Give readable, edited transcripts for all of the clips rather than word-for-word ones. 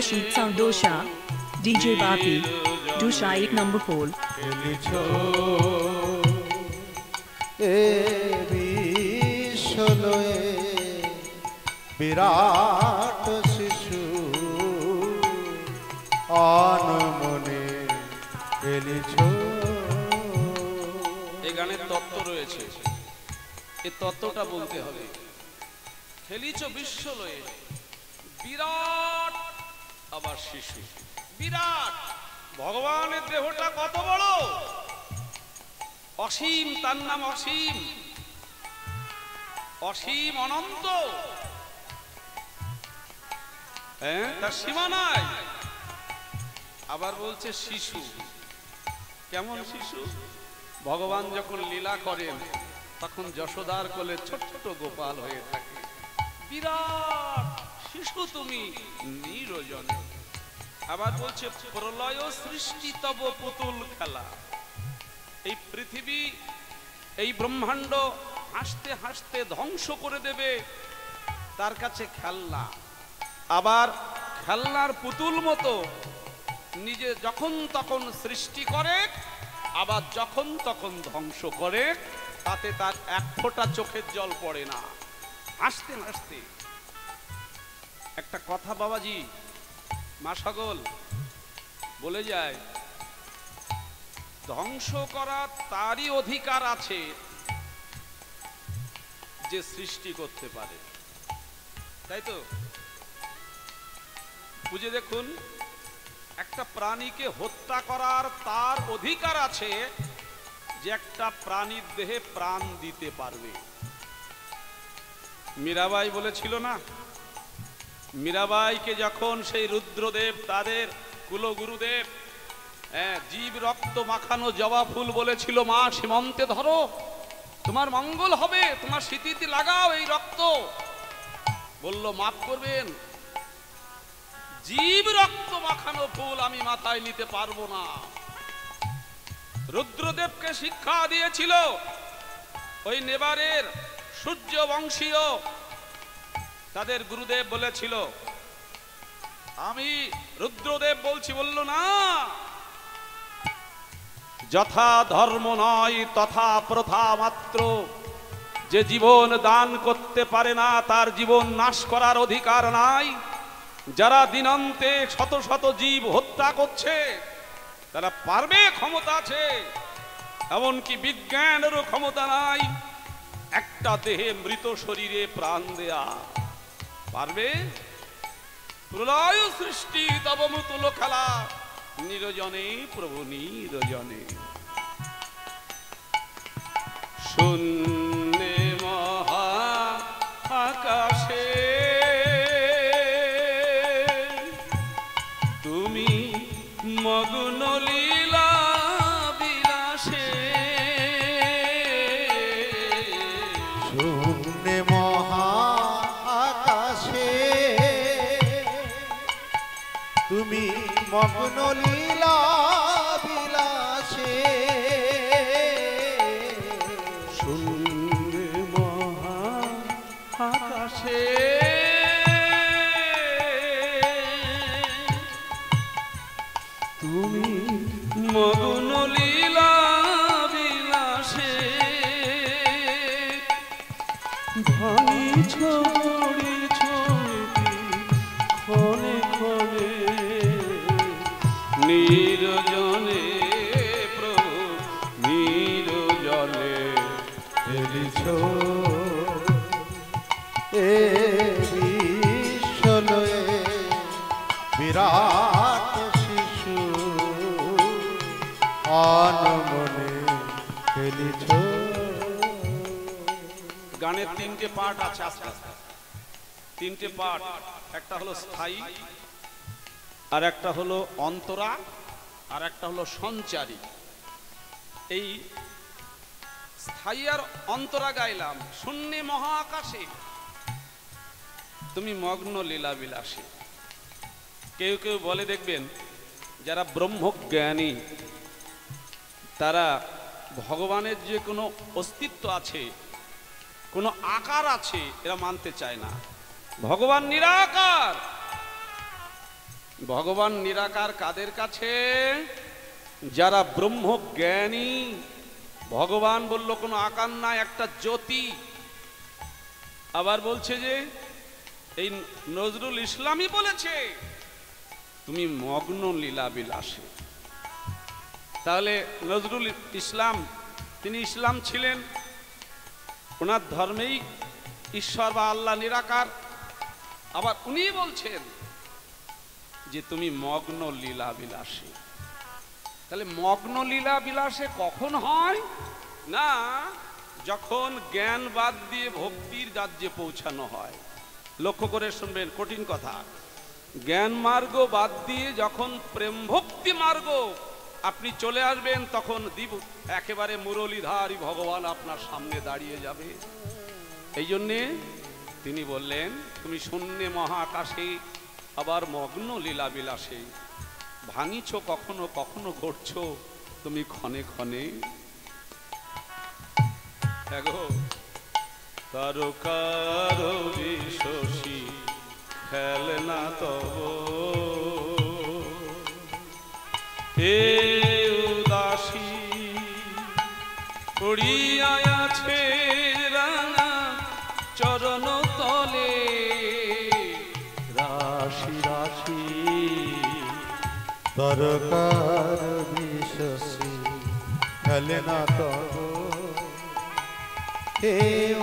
Rashid Saudosha, DJ Bapi, Dusha 8 number pole. বিরাট শিশু অনমনে খেলিছ। এই গানের তত্ত্ব রয়েছে, এই তত্ত্বটা বলতে হবে। খেলিছ বিশ্ব লয়ে, বিরাট আবার শিশু। বিরাট ভগবানের দেহটা কত বড়, অসীম, তার নাম অসীম, অসীম অনন্ত, হ্যাঁ, তার সীমা নাই। আবার বলছে শিশু, কেমন শিশু? ভগবান যখন লীলা করেন তখন যশোদার কোলে ছোট্ট গোপাল হয়ে থাকে। বিরাট শিশু তুমি নিরজন। আবার বলছে প্রলয় সৃষ্টি তব পুতুল খেলা। এই পৃথিবী, এই ব্রহ্মাণ্ড হাসতে হাসতে ধ্বংস করে দেবে, তার কাছে খেলনা। আবার খেলনার পুতুল মতো নিজে যখন তখন সৃষ্টি করে, আবার যখন তখন ধ্বংস করে, তাতে তার এক ফোঁটা চোখের জল পড়ে না, হাসতে হাসতে। একটা কথা বাবাজি মা সকল বলে যায়, ধ্বংস করা তারই অধিকার আছে যে সৃষ্টি করতে পারে, তাই তো? বুঝে দেখুন, একটা প্রাণীকে হত্যা করার তার অধিকার আছে যে একটা প্রাণীর দেহে প্রাণ দিতে পারবে। মীরাবাই বলেছিল না, মীরাবাইকে যখন সেই রুদ্রদেব, তাদের কুলগুরুদেব, জীব রক্ত মাখানো জবা ফুল বলেছিল, মা সীমন্তে ধরো, তোমার মঙ্গল হবে, তোমার স্মৃতিতে লাগাও এই রক্ত। বলল মাফ করবেন, জীব রক্ত মাখানো ফুল আমি মাথায় নিতে পারবো না। রুদ্রদেবকে শিক্ষা দিয়েছিল ওই নেবারের সূর্য বংশীয় তাদের গুরুদেব বলেছিল, আমি রুদ্রদেব বলছি। বলল না, যথা ধর্ম নয় তথা প্রথা মাত্র। যে জীবন দান করতে পারে না তার জীবন নাশ করার অধিকার নাই। যারা দিনান্তে শত শত জীব হত্যা করছে তারা পারবে, ক্ষমতা আছে, এমনকি বিজ্ঞানেরও ক্ষমতা নাই একটা দেহে মৃত শরীরে প্রাণ দেয়া। পারবে? প্রলয় সৃষ্টি তব মুতুল খেলা, নিরজনে প্রভু নিরজনে। শূন্যে মহা আকাশে তুমি মগ্ন লীলা বিলাসে। শূন্যে মহা আকাশে তুমি মগ্ন লীলা বিলাসে। শূন্যে মহা আকাশে তুমি মগ্ন লীলা বিলাসে। ভাঙিছ পড়িছ ক্ষণে ক্ষণে, নিরজনে প্রভু নিরজনে খেলিছ এ বিশ্বলয়ে বিরাট শিশু অনমনে খেলিছ। গানের তিনটে পার্ট আছে, আস্তে আস্তে তিনটে পার্ট। একটা হলো স্থায়ী, আর একটা হলো অন্তরা, আর একটা হলো সঞ্চারী। এই স্থায়ী আর অন্তরা গাইলাম। শূন্যে মহা আকাশে তুমি মগ্ন লীলা বিলাসে। কেউ কেউ বলে, দেখবেন যারা ব্রহ্মজ্ঞানী তারা ভগবানের যে কোনো অস্তিত্ব আছে, কোনো আকার আছে, এরা মানতে চায় না। ভগবান নিরাকার, ভগবান নিরাকার কাদের কাছে? যারা ব্রহ্মজ্ঞানী। ভগবান বলল কোনো আকার নাই, একটা জ্যোতি। আবার বলছে যে এই নজরুল ইসলামই বলেছে তুমি মগ্ন লীলা বিলাসে। তাহলে নজরুল ইসলাম তিনি ইসলাম ছিলেন, ওনার ধর্মেই ঈশ্বর বা আল্লাহ নিরাকার। আবার উনি বলছেন যে তুমি মগ্ন লীলা বিলাসে। তাহলে মগ্ন লীলা বিলাসে কখন হয়? না, যখন জ্ঞান বাদ দিয়ে ভক্তির রাজ্যে পৌঁছানো হয়। লক্ষ্য করে শুনবেন, কঠিন কথা। জ্ঞান মার্গ বাদ দিয়ে যখন প্রেম ভক্তি মার্গ আপনি চলে আসবেন, তখন দিব একেবারে মুরলীধারী ভগবান আপনার সামনে দাঁড়িয়ে যাবে। এই জন্যে তিনি বললেন তুমি শূন্যে মহাকাশে আবার মগ্ন লীলা বিলাসে। ভাঙিছ কখনো কখনো ঘটছ তুমি ক্ষণে ক্ষণে। এগো তারকার বিশসী খেলনা তব হে উদাসী পড়িয়া আছে রাঙা চরণ তলে। রাশি রাশি দরকার বিশসী খেলে না তব হে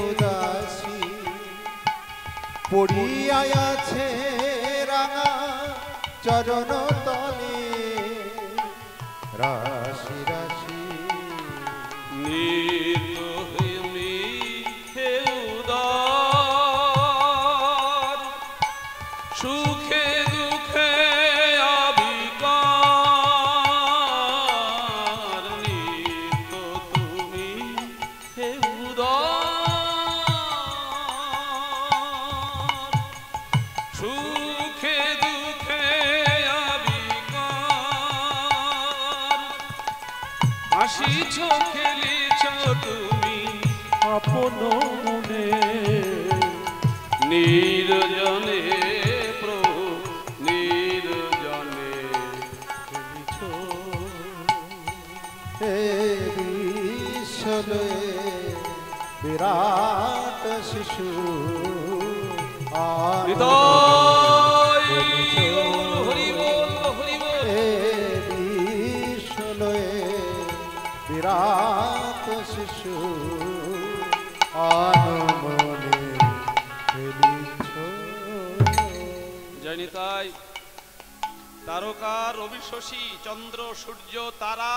উদাসী পড়িয়া আছে রাঙা চরণ তলে। রাশি রাশি হে উদার সুখে দুঃখে অবিকার নিত্য তুমি হে উদার সুখে দুঃখে অবিকার আসিছ খেলিছ তুমি আপন মনে নির্জনে প্রভু নির্জনে খেলিছ। হে বিশ্বলে বিরাট শিশু হৃদয় হরি বল হরি বল। হে বিশ্বলে বিরাট শিশু আনমনে খেলিছ। জয় নিতাই। তারকা রবি শশী চন্দ্র সূর্য তারা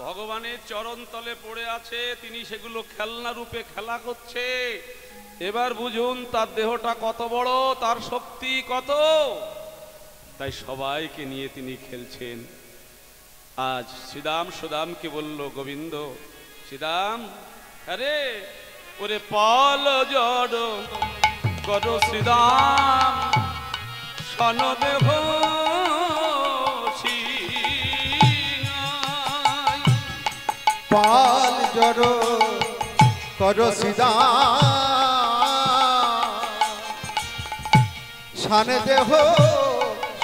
ভগবানের চরণ তলে পড়ে আছে, তিনি সেগুলো খেলনা রূপে খেলা করছে। এবার বুঝুন তার দেহটা কত বড়, তার শক্তি কত। তাই সবাইকে নিয়ে তিনি খেলছেন। আজ শ্রীদাম সুদামকে বলল গোবিন্দ শ্রীদাম আরে ওরে পাল জড় করো শ্রীদাম সনদেহ পাল জড় কর সিদা শান দেহ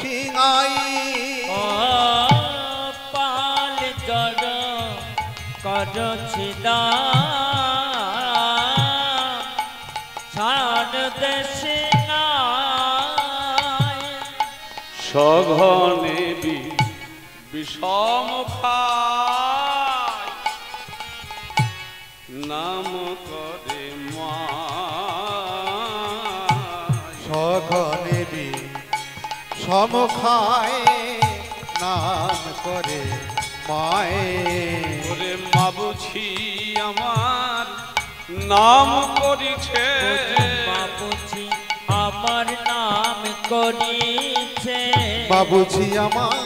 সিংহাই। পাল জড় কর সিদা শান দেশে সঘনে বিষম খায় নাম করে মা সঘনে বিষম খায় নাম করে মায়ে। ওরে মা বুঝি আমার নাম করিছে, বাবুজি আমার নাম করিছে, বাবুজি আমার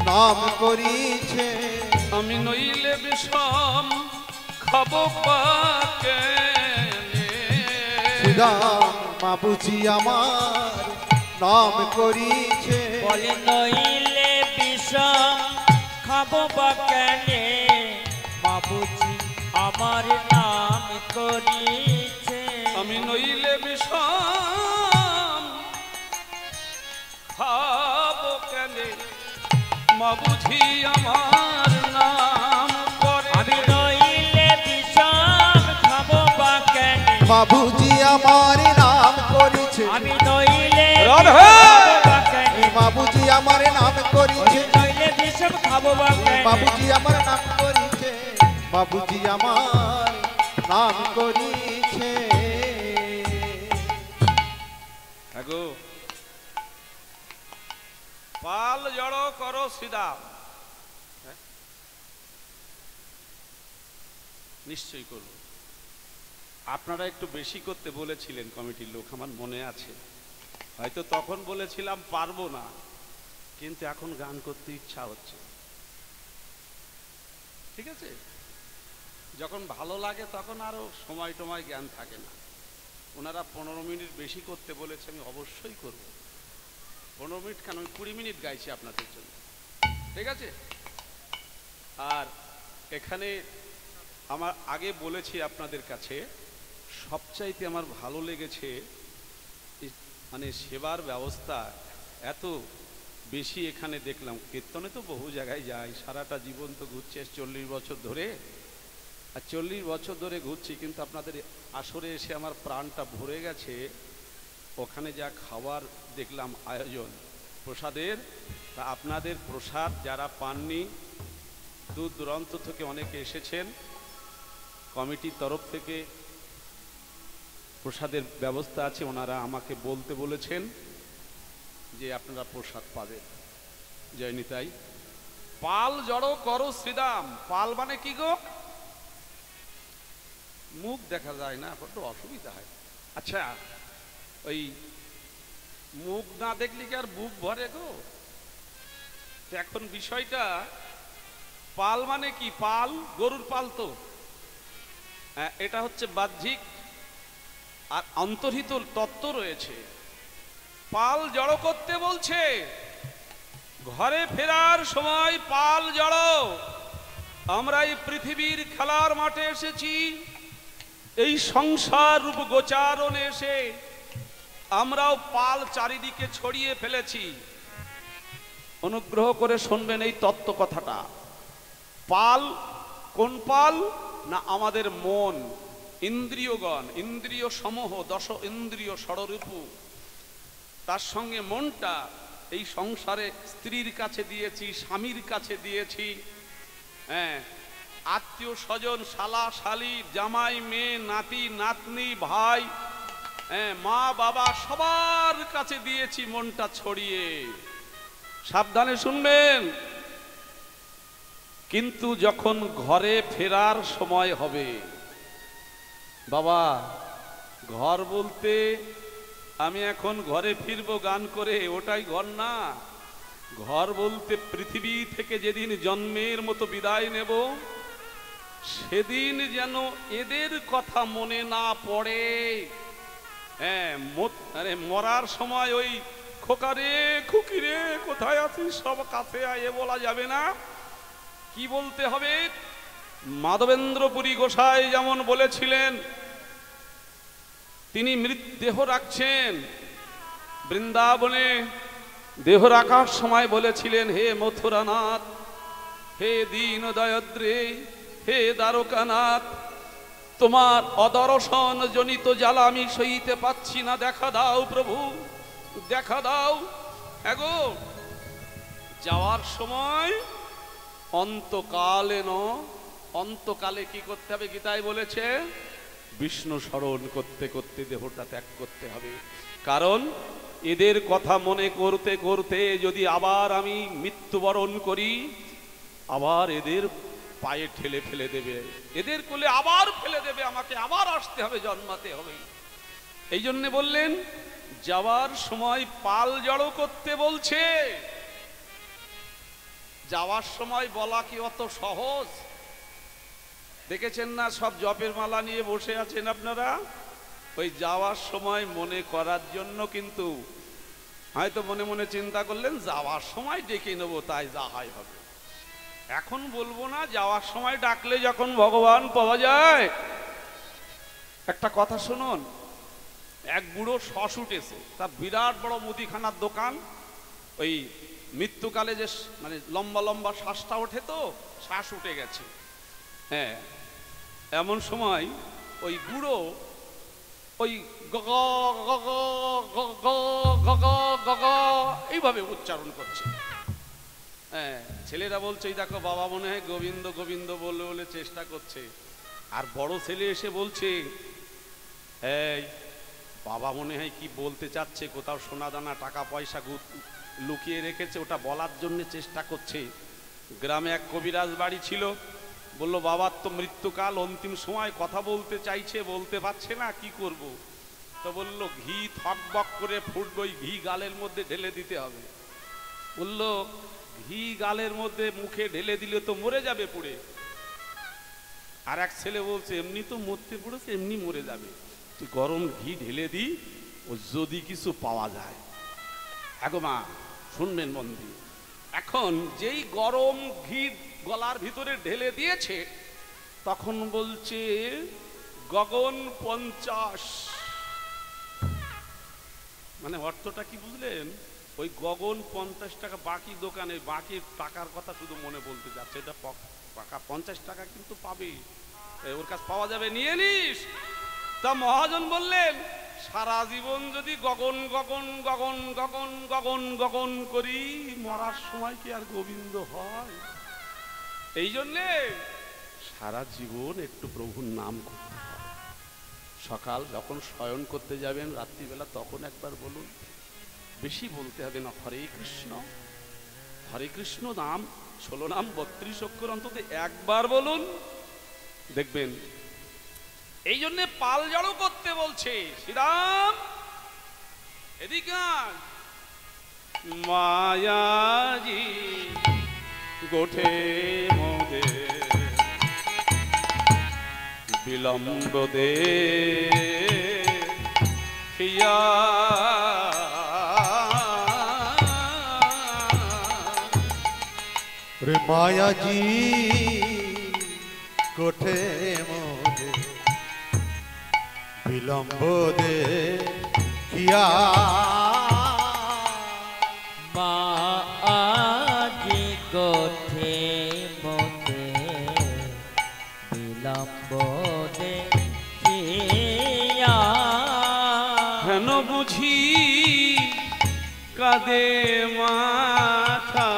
নাম করিছে। আমি নইলে বিষম খাব পাকে শ্রীরাম বাবুজি আমার নাম করিছে। বলে নইলে বিষম খাবো বা কেনে, বাবুজি আমার নাম করিছে। আমি নইলে বিষম খা কেনে মা বুঝি আমার নাম করে। আমি নইলে বিষম খাবো বা কেনে বাবুজি আমার নাম করেছে, আমি নইলে রাধে! খাবো বা কেনে বাবুজি আমার নাম করেছে, নইলে বিষম খাবো বা কেনে বাবুজি আমার নাম করেছে, বাবুজি আমার নাম করেছে। আগো পাল জড়ো করো সিধা, নিশ্চয়ই করব। আপনারা একটু বেশি করতে বলেছিলেন কমিটির লোক, আমার মনে আছে। হয়তো তখন বলেছিলাম পারবো না, কিন্তু এখন গান করতে ইচ্ছা হচ্ছে। ঠিক আছে, যখন ভালো লাগে তখন আরো সময় টময় জ্ঞান থাকে না। ওনারা 15 মিনিট বেশি করতে বলেছে, আমি অবশ্যই করব। 15 মিনিট কেন, আমি 20 মিনিট গাইছি আপনাদের জন্য। ঠিক আছে, আর এখানে আমার আগে বলেছি আপনাদের কাছে, সবচাইতে আমার ভালো লেগেছে মানে সেবার ব্যবস্থা এত বেশি এখানে দেখলাম। কীর্তনে তো বহু জায়গায় যাই, সারাটা জীবন তো ঘুরছে 40 বছর ধরে, আর 40 বছর ধরে ঘুরছি, কিন্তু আপনাদের আসরে এসে আমার প্রাণটা ভরে গেছে। ওখানে যা খাবার দেখলাম আয়োজন প্রসাদের, তা আপনাদের প্রসাদ যারা পাননি, দূর দূরান্ত থেকে অনেকে এসেছেন, কমিটির তরফ থেকে প্রসাদের ব্যবস্থা আছে। ওনারা আমাকে বলতে বলেছেন যে আপনারা প্রসাদ পাবেন। জয় নিতাই। পাল জড়ো করো শ্রীদাম। পাল মানে কি গো? মুখ দেখা যায় না, বড্ড অসুবিধা হয়। আচ্ছা, ওই মুখ না দেখলে কি আর বুক ভরে গো? এখন বিষয়টা, পাল মানে কি? পাল গরুর পাল তো, এটা হচ্ছে বাহ্যিক, আর অন্তর্হিত তত্ত্ব রয়েছে। পাল জড়ো করতে বলছে, ঘরে ফেরার সময় পাল জড়ো। আমরা এই পৃথিবীর খেলার মাঠে এসেছি, এই সংসার রূপ গোচারণে এসে আমরাও পাল চারিদিকে ছড়িয়ে ফেলেছি। অনুগ্রহ করে শুনবেন এই তত্ত্ব কথাটা। পাল কোন পাল? না আমাদের মন, ইন্দ্রিয়গণ, ইন্দ্রিয় সমূহ, 10 ইন্দ্রিয় ষড়রূপু, তার সঙ্গে মনটা এই সংসারে স্ত্রীর কাছে দিয়েছি, স্বামীর কাছে দিয়েছি, হ্যাঁ, আত্মীয় স্বজন, শালা শালি, জামাই মেয়ে, নাতি নাতনি, ভাই, হ্যাঁ, মা বাবা, সবার কাছে দিয়েছি মনটা ছড়িয়ে। সাবধানে শুনবেন। কিন্তু যখন ঘরে ফেরার সময় হবে, বাবা ঘর বলতে আমি এখন ঘরে ফিরবো গান করে, ওটাই ঘর না। ঘর বলতে পৃথিবী থেকে যেদিন জন্মের মতো বিদায় নেব, সেদিন যেন এদের কথা মনে না পড়ে। হ্যাঁ, মরার সময় ওই খোকারে খুকিরে কোথায় আছিস, সব কাছে আয়ে বলা যাবে না। কি বলতে হবে? মাধবেন্দ্রপুরী গোসাই যেমন বলেছিলেন, তিনি মৃতদেহ রাখছেন বৃন্দাবনে, দেহ রাখার সময় বলেছিলেন, হে মথুরানাথ, হে দীন দয়দ্রে, হে দ্বারকানাথ, তোমার অদর্শন জনিত জ্বালা আমি সইতে পাচ্ছি না, দেখা দাও প্রভু, দেখা দাও। এগো যাওয়ার সময় অন্তকালে অন্তকালে কি করতে হবে? গীতায় বলেছে বিষ্ণু স্মরণ করতে করতে দেহটা ত্যাগ করতে হবে। কারণ এদের কথা মনে করতে করতে যদি আবার আমি মৃত্যুবরণ করি, আবার এদের পায়ে ঠেলে ফেলে দেবে, এদের কোলে আবার ফেলে দেবে, আমাকে আবার আসতে হবে, জন্মাতে হবে। এই জন্য বললেন যাওয়ার সময় পাল জড়ো করতে বলছে। যাওয়ার সময় বলা কি অত সহজ? দেখেছেন না সব জপের মালা নিয়ে বসে আছেন আপনারা, ওই যাওয়ার সময় মনে করার জন্য। কিন্তু হয়তো মনে মনে চিন্তা করলেন যাওয়ার সময় ডেকে নেবো, তাই যা হয় হবে। এখন বলবো না, যাওয়ার সময় ডাকলে যখন ভগবান পাওয়া যায়। একটা কথা শুনুন, এক বুড়ো শস উঠেছে, তার বিরাট বড় মুদিখানার দোকান, ওই মৃত্যুকালে যে মানে লম্বা লম্বা শ্বাসটা ওঠে, তো শ্বাস উঠে গেছে, হ্যাঁ, এমন সময় ওই বুড়ো ওই গগ গগ গগ গগ গগ এইভাবে উচ্চারণ করছে। হ্যাঁ, ছেলেরা বলছে এই দেখো বাবা মনে হয় গোবিন্দ গোবিন্দ বলে বলে চেষ্টা করছে। আর বড় ছেলে এসে বলছে, এই বাবা মনে হয় কি বলতে চাচ্ছে, কোথাও সোনা দানা টাকা পয়সা লুকিয়ে রেখেছে, ওটা বলার জন্য চেষ্টা করছে। গ্রামে এক কবিরাজ বাড়ি ছিল, বলল বাবার তো মৃত্যুকাল, অন্তিম সময় কথা বলতে চাইছে, বলতে পারছে না, কি করব? তো বলল ঘি থকবক করে ফুটবে, ওই ঘি গালের মধ্যে ঢেলে দিতে হবে। বলল ঘি গালের মধ্যে মুখে ঢেলে দিলে তো মরে যাবে পুড়ে। আর এক ছেলে বলছে এমনি তো মরতে পড়েছে, এমনি মরে যাবে, তুই গরম ঘি ঢেলে দি, ও যদি কিছু পাওয়া যায়। এগো মা শুনবেন মন দিয়ে, এখন যেই গরম ঘি গলার ভিতরে ঢেলে দিয়েছে, তখন বলছে গগন 50। মানে অর্থটা কি বুঝলেন? ওই গগন 50 টাকা, বাকি দোকানে বাকি টাকার কথা শুধু মনে বলতে যাচ্ছে, এটা পাকা 50 টাকা কিন্তু পাবে, ওর কাছে পাওয়া যাবে, নিয়ে নিস। তা মহাজন বললেন সারা জীবন যদি গগন গগন গগন গগন গগন গগন করি, মরার সময় কি আর গোবিন্দ হয়? এই জন্যে সারা জীবন একটু প্রভুর নাম করতে হয়। সকাল যখন শয়ন করতে যাবেন, রাত্রিবেলা, তখন একবার বলুন, বেশি বলতে হবে না, হরে কৃষ্ণ, হরে কৃষ্ণ নাম 16 নাম 32 অক্ষর অন্তত একবার বলুন, দেখবেন। এই জন্য পাল জড়ো করতে বলছে শ্রীরাম, এদিকে মায়াজি গোঠে মোদে বিলম্ব দে হিয়া, রে মায়াজি কোঠে মোদে বিলম্ব দে কিয়া, মায়াজি গোঠে মোদে বিলম্ব দে কিয়া, হেন বুঝি কাঁদে মাথা,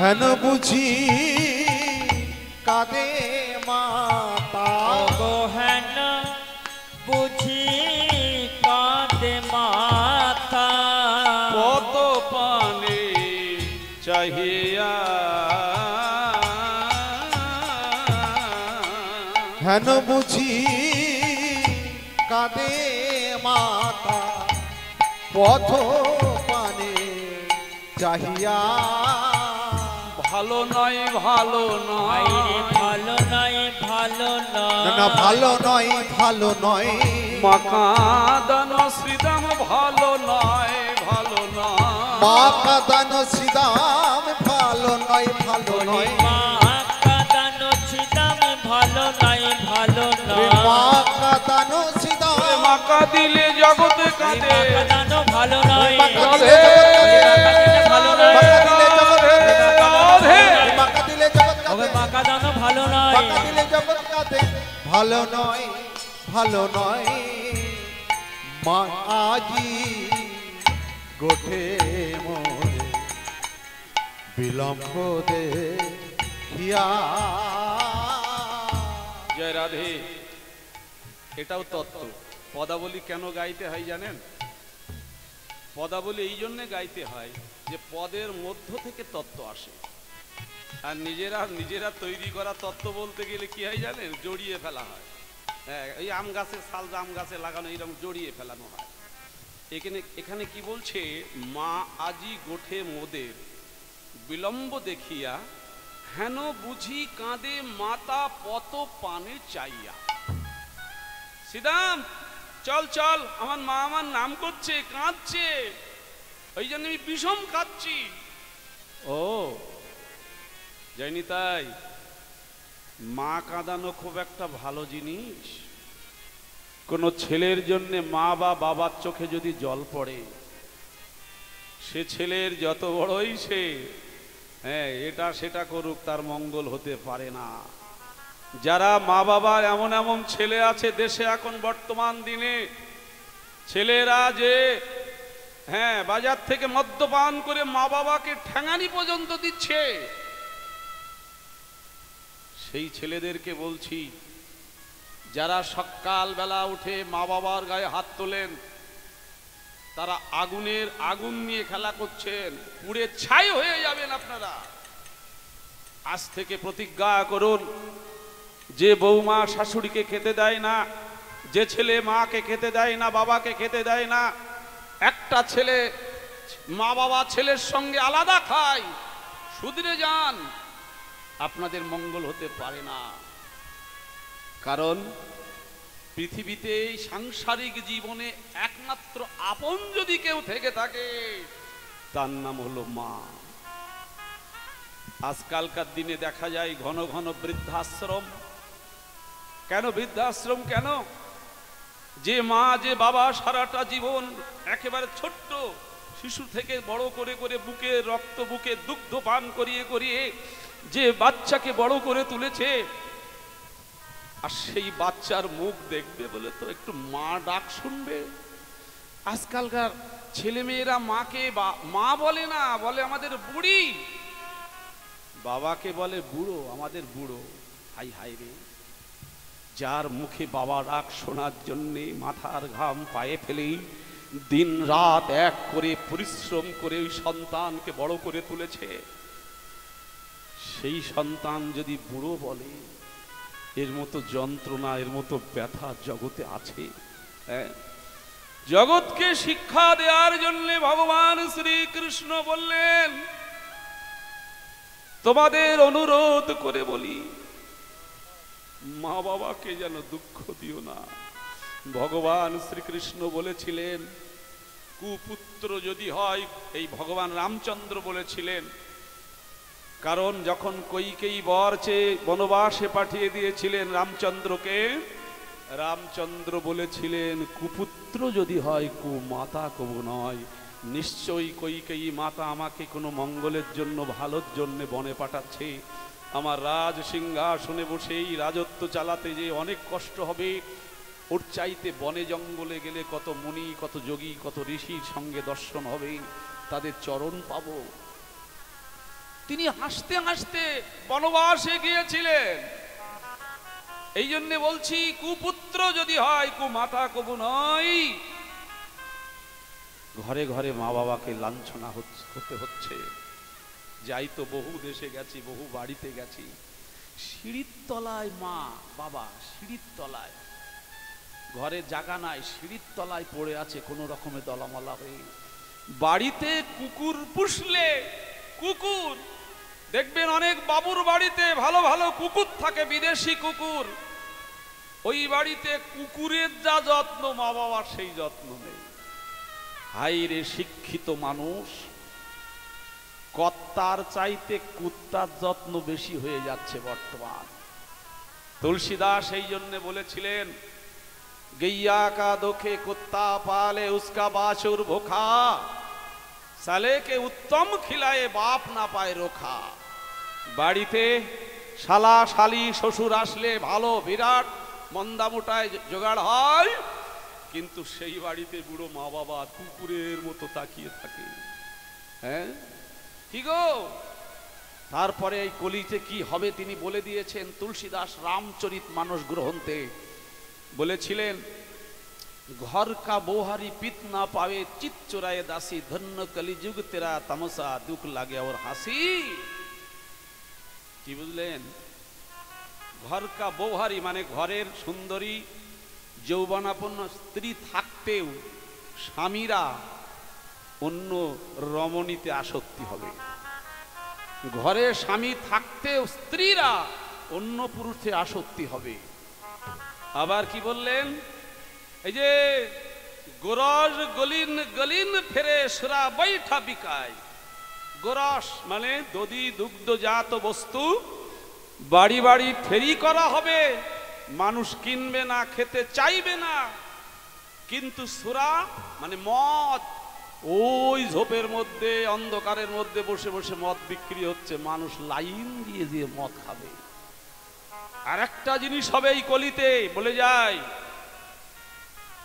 হেন বুঝি কাঁদে মাতা, গো হেন বুঝি কাঁদে মাথা, কত পানে চাহিয়া, হেন বুঝি কাঁদে মাতা, পথ পানে চাহিয়া, ভালো নয় ভালো নয়, ভালো নয় ভালো নয়, না ভালো নয় ভালো নয়, মাকাদান শ্রীদাম ভালো নয় ভালো নয়, মা কাদান শ্রীদাম ভালো নয় ভালো নয়, মাকাদান শ্রীদাম ভালো নয় ভালো নয়, মা কাদান শ্রীদাম, মাকা দিলে জগতে কাঁদে, মাকাদান ভালো নয়, মাকা দিলে ভালো নয়, মাকা দিলে জগৎ কাঁদে, মাকাদান ভালো নয়, মাকা দিলে জগৎ কাঁদে, ভালো নয় ভালো নয়, মা আজি গোঠে মোরে বিলম্ব দে হিয়া। জয় রাধে। এটাও তত্ত্ব। পদাবলী কেন গাইতে হয় জানেন? পদাবলী এই জন্যে গাইতে হয় যে পদের মধ্য থেকে তত্ত্ব আসে, আর নিজেরা তৈরি করা তত্ত্ব বলতে গেলে কি হয় জানেন? জড়িয়ে ফেলা হয়। হ্যাঁ, এই আম গাছের ছাল আম গাছে লাগানো, এইরকম জড়িয়ে ফেলানো হয়। এখানে কি বলছে? মা আজি গোঠে মোদের বিলম্ব দেখিয়া, হেন বুঝি কাঁদে মাতা পত পানে চাইয়া। শ্রীরাম চল চল, আমার মা আমার নাম করছে, কাঁদছে, ওই জন্য আমি বিষম কাঁদছি। ও যাইনি তাই? মা কাঁদানো খুব একটা ভালো জিনিস। কোনো ছেলের জন্য মা বা বাবার চোখে যদি জল পড়ে, সে ছেলের যত বড়ই সে হ্যাঁ এটা সেটা করুক, তার মঙ্গল হতে পারে না। যারা মা বাবার এমন এমন ছেলে আছে দেশে এখন বর্তমান দিনে, ছেলেরা যে হ্যাঁ বাজার থেকে মদ্যপান করে মা বাবাকে ঠ্যাঙানি পর্যন্ত দিচ্ছে, সেই ছেলেদেরকে বলছি, যারা সকালবেলা উঠে মা বাবার গায়ে হাত তোলেন, তারা আগুন নিয়ে খেলা করছেন, পুড়ে ছাই হয়ে যাবেন আপনারা। আজ থেকে প্রতিজ্ঞা করুন, যে বৌমা শাশুড়িকে খেতে দেয় না, যে ছেলে মাকে খেতে দেয় না, বাবাকে খেতে দেয় না, একটা ছেলে মা বাবা ছেলের সঙ্গে আলাদা খায়, শুধরে যান, আপনাদের মঙ্গল হতে পারে না। কারণ পৃথিবীতে সাংসারিক জীবনে একমাত্র আপন যদি কেউ থেকে থাকে তার নাম হলো মা। আজকালকার দিনে দেখা যায় ঘন ঘন বৃদ্ধাশ্রম। কেন বৃদ্ধাশ্রম? কেন? যে মা যে বাবা সারাটা জীবন একেবারে ছোট্ট শিশু থেকে বড় করে করে বুকে রক্ত, বুকে দুগ্ধ পান করিয়ে করিয়ে যে বাচ্চাকে বড় করে তুলেছে, আর সেই বাচ্চার মুখ দেখবে বলে তো একটু মা ডাক শুনবে। আজকালকার ছেলে মেয়েরা মাকে মা বলে না, বলে আমাদের বুড়ি। বাবাকে বলে বুড়ো, আমাদের বুড়ো। হাই হাই রে, যার মুখে বাবা ডাক শোনার জন্যে মাথার ঘাম পায়ে ফেলেই দিন রাত এক করে পরিশ্রম করে ওই সন্তানকে বড় করে তুলেছে, সেই সন্তান যদি বুড়ো বলে, এর মতো যন্ত্রণা, এর মতো ব্যথা জগতে আছে? জগৎকে শিক্ষা দেওয়ার জন্য ভগবান শ্রীকৃষ্ণ বললেন, তোমাদের অনুরোধ করে বলি, মা বাবাকে যেন দুঃখ দিও না। ভগবান শ্রীকৃষ্ণ বলেছিলেন, কুপুত্র যদি হয়, এই ভগবান রামচন্দ্র বলেছিলেন, কারণ যখন কৈকেয়ী বর চেয়ে বনবাসে পাঠিয়ে দিয়েছিলেন রামচন্দ্রকে, রামচন্দ্র বলেছিলেন, কুপুত্র যদি হয়, কুমাতা কবু নয়। নিশ্চয়ই কৈকেয়ী মাতা আমাকে কোনো মঙ্গলের জন্য, ভালোর জন্য বনে পাঠাচ্ছে। আমার রাজ সিংহাসনে বসেই রাজত্ব চালাতে যে অনেক কষ্ট হবে, ওর চাইতে বনে জঙ্গলে গেলে কত মুনি, কত যোগী, কত ঋষির সঙ্গে দর্শন হবে, তাদের চরণ পাবো। তিনি হাসতে হাসতে বনবাসে গিয়েছিলেন। এই জন্য বলছি, কুপুত্র যদি হয়, কুমাতা কবু নয়। ঘরে ঘরে মা বাবাকে লাঞ্ছনা হতে হচ্ছে। যাই তো বহু দেশে গেছি, বহু বাড়িতে গেছি, সিঁড়ির তলায় মা বাবা, সিঁড়ির তলায়, ঘরে জায়গা নাই, সিঁড়ির তলায় পড়ে আছে কোনো রকমে দলামলা হয়ে। বাড়িতে কুকুর পুষলে, কুকুর দেখবেন অনেক বাবুর বাড়িতে ভালো ভালো কুকুর থাকে, বিদেশি কুকুর, ওই বাড়িতে কুকুরের যা যত্ন, মা বাবার সেই যত্ন নেই। হাইরে শিক্ষিত মানুষ, কর্তার চাইতে কুত্তার যত্ন বেশি হয়ে যাচ্ছে বর্তমান। তুলসীদাস এই জন্য বলেছিলেন, गैया का दुखे कुत्ता पाले उसका बाछुर भूखा, साले के उत्तम खिलाए बाप ना पाए रोखा। বাড়িতে শালা শালি শ্বশুর আসলে ভালো বিরাট মন্দা মোটায় জোগাড় হয়, কিন্তু সেই বাড়িতে বুড়ো মা বাবা কুকুরের মতো তাকিয়ে থাকে। হ্যাঁ কি গো? তারপরে এই কলিতে কি হবে তিনি বলে দিয়েছেন। তুলসীদাস রামচরিত মানস গ্রন্থে বলেছিলেন, ঘর কা बोहारी পিত না পাবে চিত চোরায়ে দাসী, ধন্য কলিযুগ তেরা তামসা দুঃখ লাগে ওর হাসি। কি বুঝলেন? ঘর কা बोहारी মানে ঘরের সুন্দরী যৌবনাপন্ন স্ত্রী থাকতেও স্বামীরা অন্য রমণীতে আসক্তি হবে। ঘরে স্বামী থাকতেও স্ত্রীরা অন্য পুরুষে আসক্তি হবে। আবার কি বললেন? এই যে গোরস গলিন গলিন ফেরে সুরা বৈঠা বিকায়। গোরস মানে দধি দুগ্ধজাত বস্তু বাড়ি বাড়ি ফেরি করা হবে, মানুষ কিনবে না, খেতে চাইবে না। কিন্তু সুরা মানে মদ, ওই ঝোপের মধ্যে অন্ধকারের মধ্যে বসে বসে মদ বিক্রি হচ্ছে, মানুষ লাইন দিয়ে দিয়ে মদ খাবে। আর একটা জিনিস হবে এই কলিতে, বলে যায়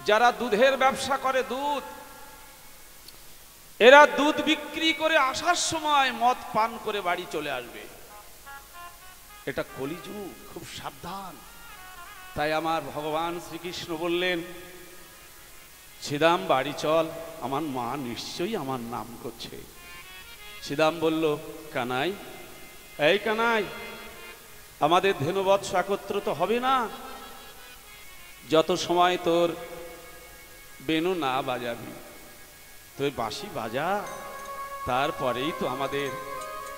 যারা দুধের ব্যবসা করে, দুধ, এরা দুধ বিক্রি করে আসার সময় মদ পান করে বাড়ি চলে আসবে। এটা কলিযুগ, খুব সাবধান। তাই আমার ভগবান শ্রীকৃষ্ণ বললেন, শ্রীদাম বাড়ি চল, আমার মা নিশ্চয়ই আমার নাম করছে। শ্রীদাম বলল, কানাই, এই কানাই, আমাদের ধেনুবৎস একত্রিত হবে না যত সময় তোর বেনু না বাজাবি। তুই বাঁশি বাজা, তারপরেই তো আমাদের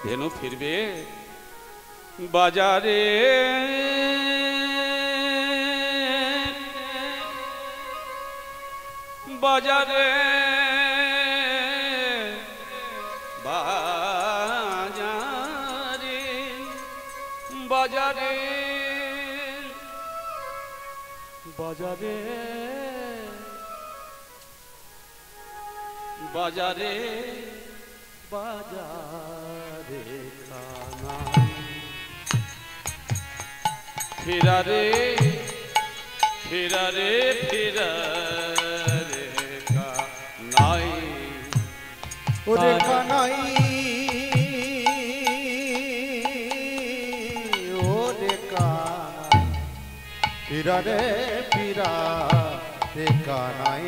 ধেনু ফিরবে। বাজারে বাজারে বাজারে বাজারে বাজারে বাজারে বাজারে কানাই, ফিরারে ফিরারে ফিরারে কানাই, ওরে কানাই, ওরে কানাই, ফিরা রে ফিরা রে কানাই,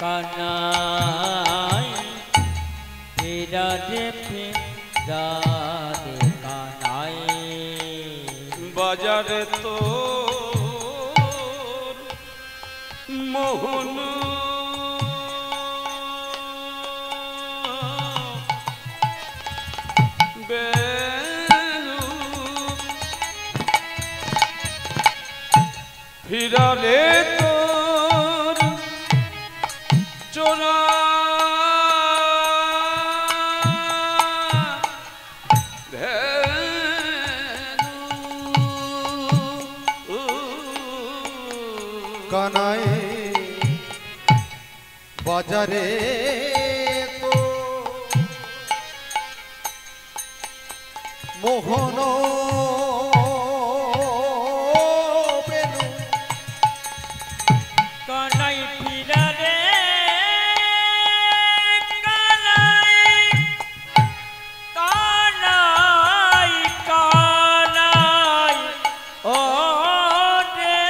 কানাই, ফিরা রে ফিরা রে কানাই। বাজারে তো মোহন বেনু, ফিরালে তোর চোরা কানাই, বাজারে তো মোহন বেনু, কানাই, ফিরা রে কানাই, কানাই, কানাই, ও রে,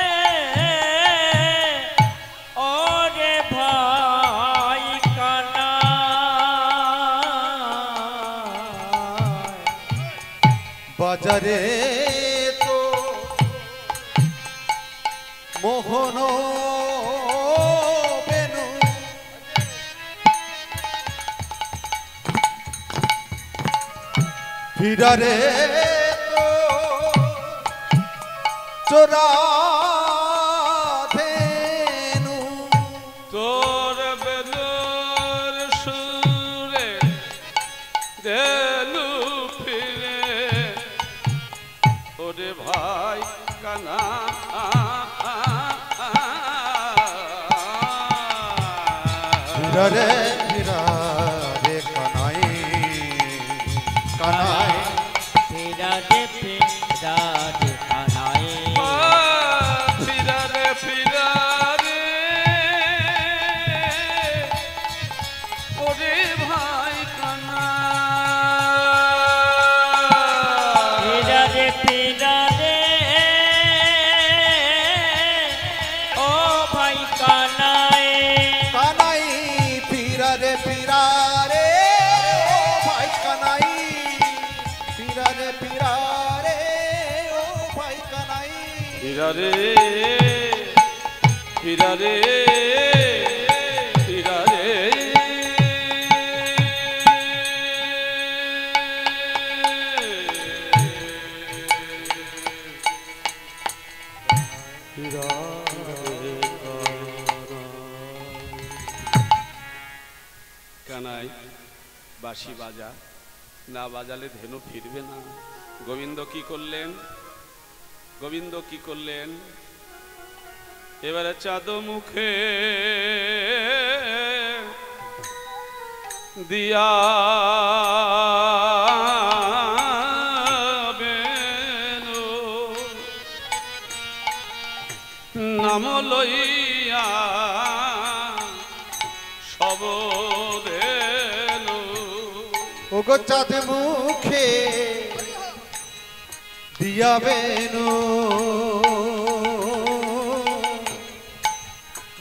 ও রে ভাই কানাই। বাজারে তো মোহন বেনু, ফিরারে তো চোরা ধেনু, তোর বেলুর সুরে দেলু ফিরে, ওরে ভাই কানা, ফিরারে ফিরা রে কানাই, কানাই, ফিরা রে ফিরা রে কানাই। ফিরারে ফিরারে, ওরে ভাই কানা, ফিরা রে ফিরা রে, ও ভাই কানাই। কানাই, ফিরারে ফিরারে, ও ভাই কানাই, ফিরারে ফিরারে, ও ভাই কানাই, ফিরারে ফিরারে ফিরারে, কানাই, বাঁশি বাজা, না বাজালে ধেনু ফিরবে না। গোবিন্দ কি করলেন? গোবিন্দ কি করলেন? এবারে চাঁদ মুখে দিয়া নাম লইয়া সবদেনু। ওগো চাঁদ মুখে দিয়া বেনু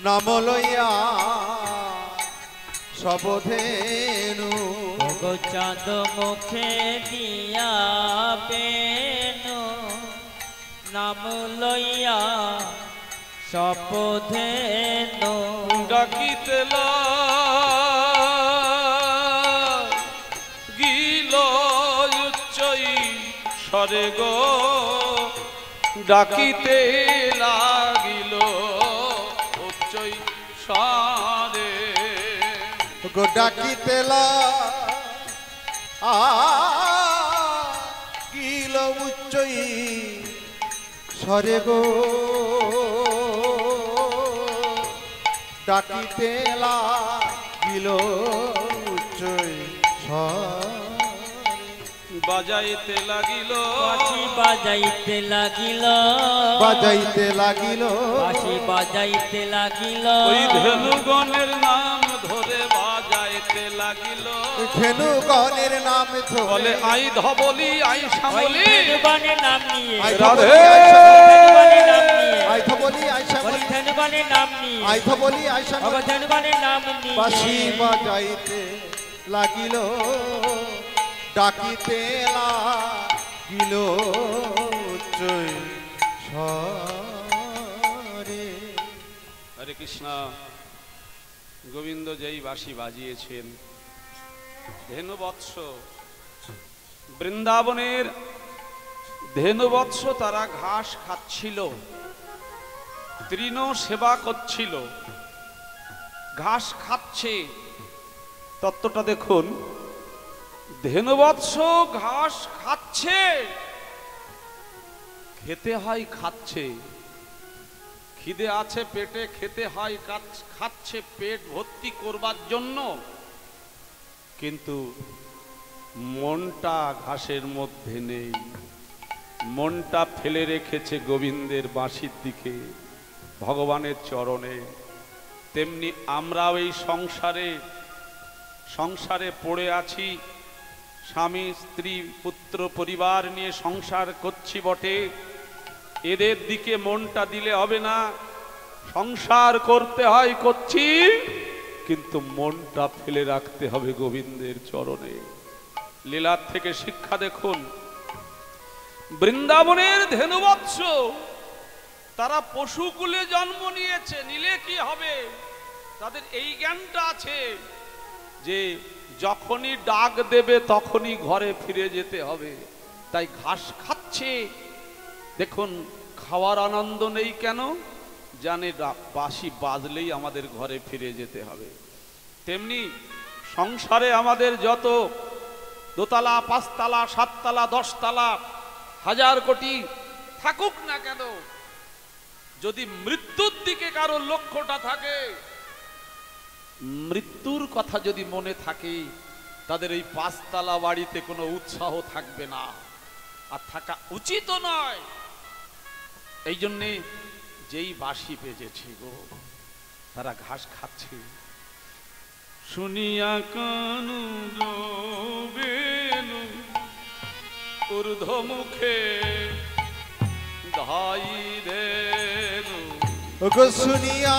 নাম লইয়া সবধেনু। ওগো চাঁদ মুখে দিয়া বেনু নাম লইয়া সপধেনু। ডাকিতে গিল উচ্চই স্বরে গো, ডাকিতে লাগিল উচ্চই স্বরে। গো ডাকিতে গিল উচ্চই স্বরে গো, ডাকিতে লাগিল উচ্চই স্বরে। বাজাইতে লাগিল বাঁশি বাজাইতে লাগিল, বাজাইতে লাগিল, বাঁশি বাজাইতে লাগিল। ওই ধেনুগণের নাম ধরে বাজাইতে লাগিল। ধেনুগণের নাম বলে ধরে আই ধবলি আই ওই শ্যামলি ধেনুগণের নাম নিয়ে, আই রাধে। ধেনুগণের নাম নিয়ে, আইথ বলি আইসা ওই ধেনুগণের নাম নিয়ে, আইথ বলি আইসা ওগো ধেনুগণের নাম বাঁশি নিয়ে। বাজাইতে লাগিল, ডাকিতে লাগিল উচ্চৈ স্বরে। হরে কৃষ্ণ। গোবিন্দ যেই বাঁশি বাজিয়েছেন, ধেনুবৎস বৃন্দাবনের ধেনুবৎস তারা ঘাস খাচ্ছিল, তৃণ সেবা করছিল, ঘাস খাচ্ছে। তত্ত্বটা দেখুন, ধেনুবৎস ঘাস খাচ্ছে, খেতে হয় খাচ্ছে, খিদে আছে পেটে, খেতে হয় খাচ্ছে পেট ভর্তি করবার জন্য, কিন্তু মনটা ঘাসের মধ্যে নেই, মনটা ফেলে রেখেছে গোবিন্দের বাঁশির দিকে, ভগবানের চরণে। তেমনি আমরাও এই সংসারে পড়ে আছি, স্বামী স্ত্রী পুত্র পরিবার নিয়ে সংসার করছি বটে, এদের দিকে মনটা দিলে হবে না। সংসার করতে হয় করছি, কিন্তু মনটা ফেলে রাখতে হবে গোবিন্দের চরণে। লীলার থেকে শিক্ষা দেখুন, বৃন্দাবনের ধেনুবৎস তারা পশুকুলে জন্ম নিয়েছে, নিলে কি হবে, তাদের এই জ্ঞানটা আছে যে যখনই ডাক দেবে তখনই ঘরে ফিরে যেতে হবে, তাই ঘাস খাচ্ছে। দেখুন, খাওয়ার আনন্দ নেই কেন, জানে বাঁশি বাজলেই আমাদের ঘরে ফিরে যেতে হবে। তেমনি সংসারে আমাদের যত দোতলা, পাঁচতলা, সাততলা, 10 তলা, 1000 কোটি থাকুক না কেন, যদি মৃত্যুর দিকে কারো লক্ষ্যটা থাকে, মৃত্যুর কথা যদি মনে থাকে, তাদের এই 5 তলা বাড়িতে কোনো উৎসাহ থাকবে না, আর থাকা উচিত নয়। এই জন্যে যেই বাঁশি বেজেছে গো, তারা ঘাস খাচ্ছে। শুনিয়া কানু বেনু ঊর্ধ্ব মুখে ধাই দেনু। ওগো শুনিয়া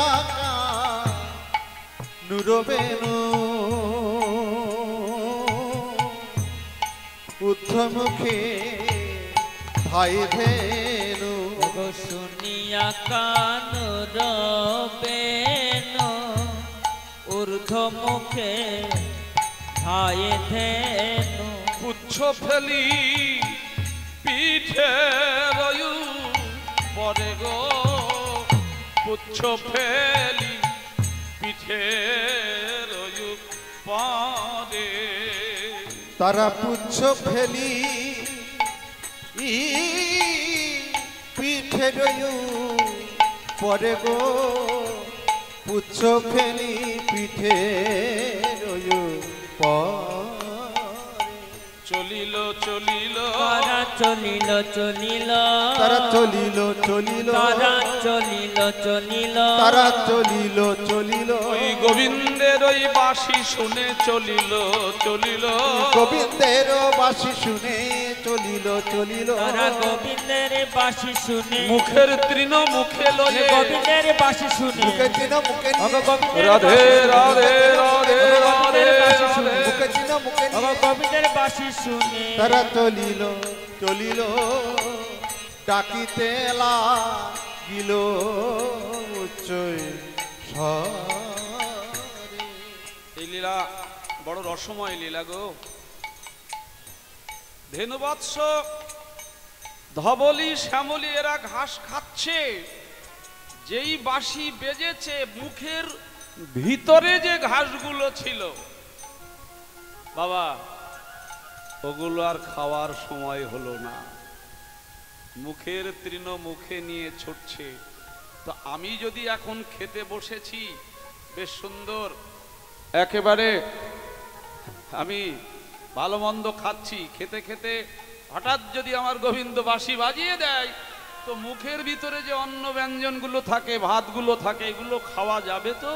নুরবেনু ঊর্ধ্বমুখে ধাই ধেনু। ওগো শুনিয়া কানুরবেনু ঊর্ধ্ব মুখে ধাই ধেনু। পুচ্ছ ফেলি পিঠে রয়ু পরে গো, পুচ্ছ ফেলি পিঠে রয়ু পরে। তারা পুচ্ছ ফেলি পিঠে রয়ু পরে গো, পুচ্ছ ফেলি পিঠে রয়ু পরে। চলিল চলিল তারা চলিল চলিল তারা চলিল চলিল তারা চলিল চলিল ওই গোবিন্দের ওই বাঁশি শুনে চলিল চলিল গোবিন্দের বাঁশি শুনে চলিল চলিল তারা গোবিন্দের বাঁশি শুনে মুখের তৃণ মুখে লয়ে গোবিন্দের বাঁশি শুনে মুখে চিন মুখে নিয়ে রাধে রাধে রাধে রাধে রাধে মুখে চিন মুখে নিয়ে গোবিন্দের বাঁশি শুনে তারা চলিল চলিল ডাকিতে লাগিল উচ্চৈ স্বরে। এই লীলা বড় রসময় লীলা গো। ধেনুবৎস ধবলি শ্যামলি এরা ঘাস খাচ্ছে, যেই বাঁশি বেজেছে মুখের ভিতরে যে ঘাসগুলো ছিল বাবা ওগুলো আর খাওয়ার সময় হলো না, মুখের তৃণ মুখে নিয়ে ছুটছে। তো আমি যদি এখন খেতে বসেছি বেশ সুন্দর একেবারে আমি ভালো মন্দ খাচ্ছি, খেতে খেতে হঠাৎ যদি আমার গোবিন্দ বাঁশি বাজিয়ে দেয় তো মুখের ভিতরে যে অন্ন ব্যঞ্জনগুলো থাকে ভাতগুলো থাকে এগুলো খাওয়া যাবে তো?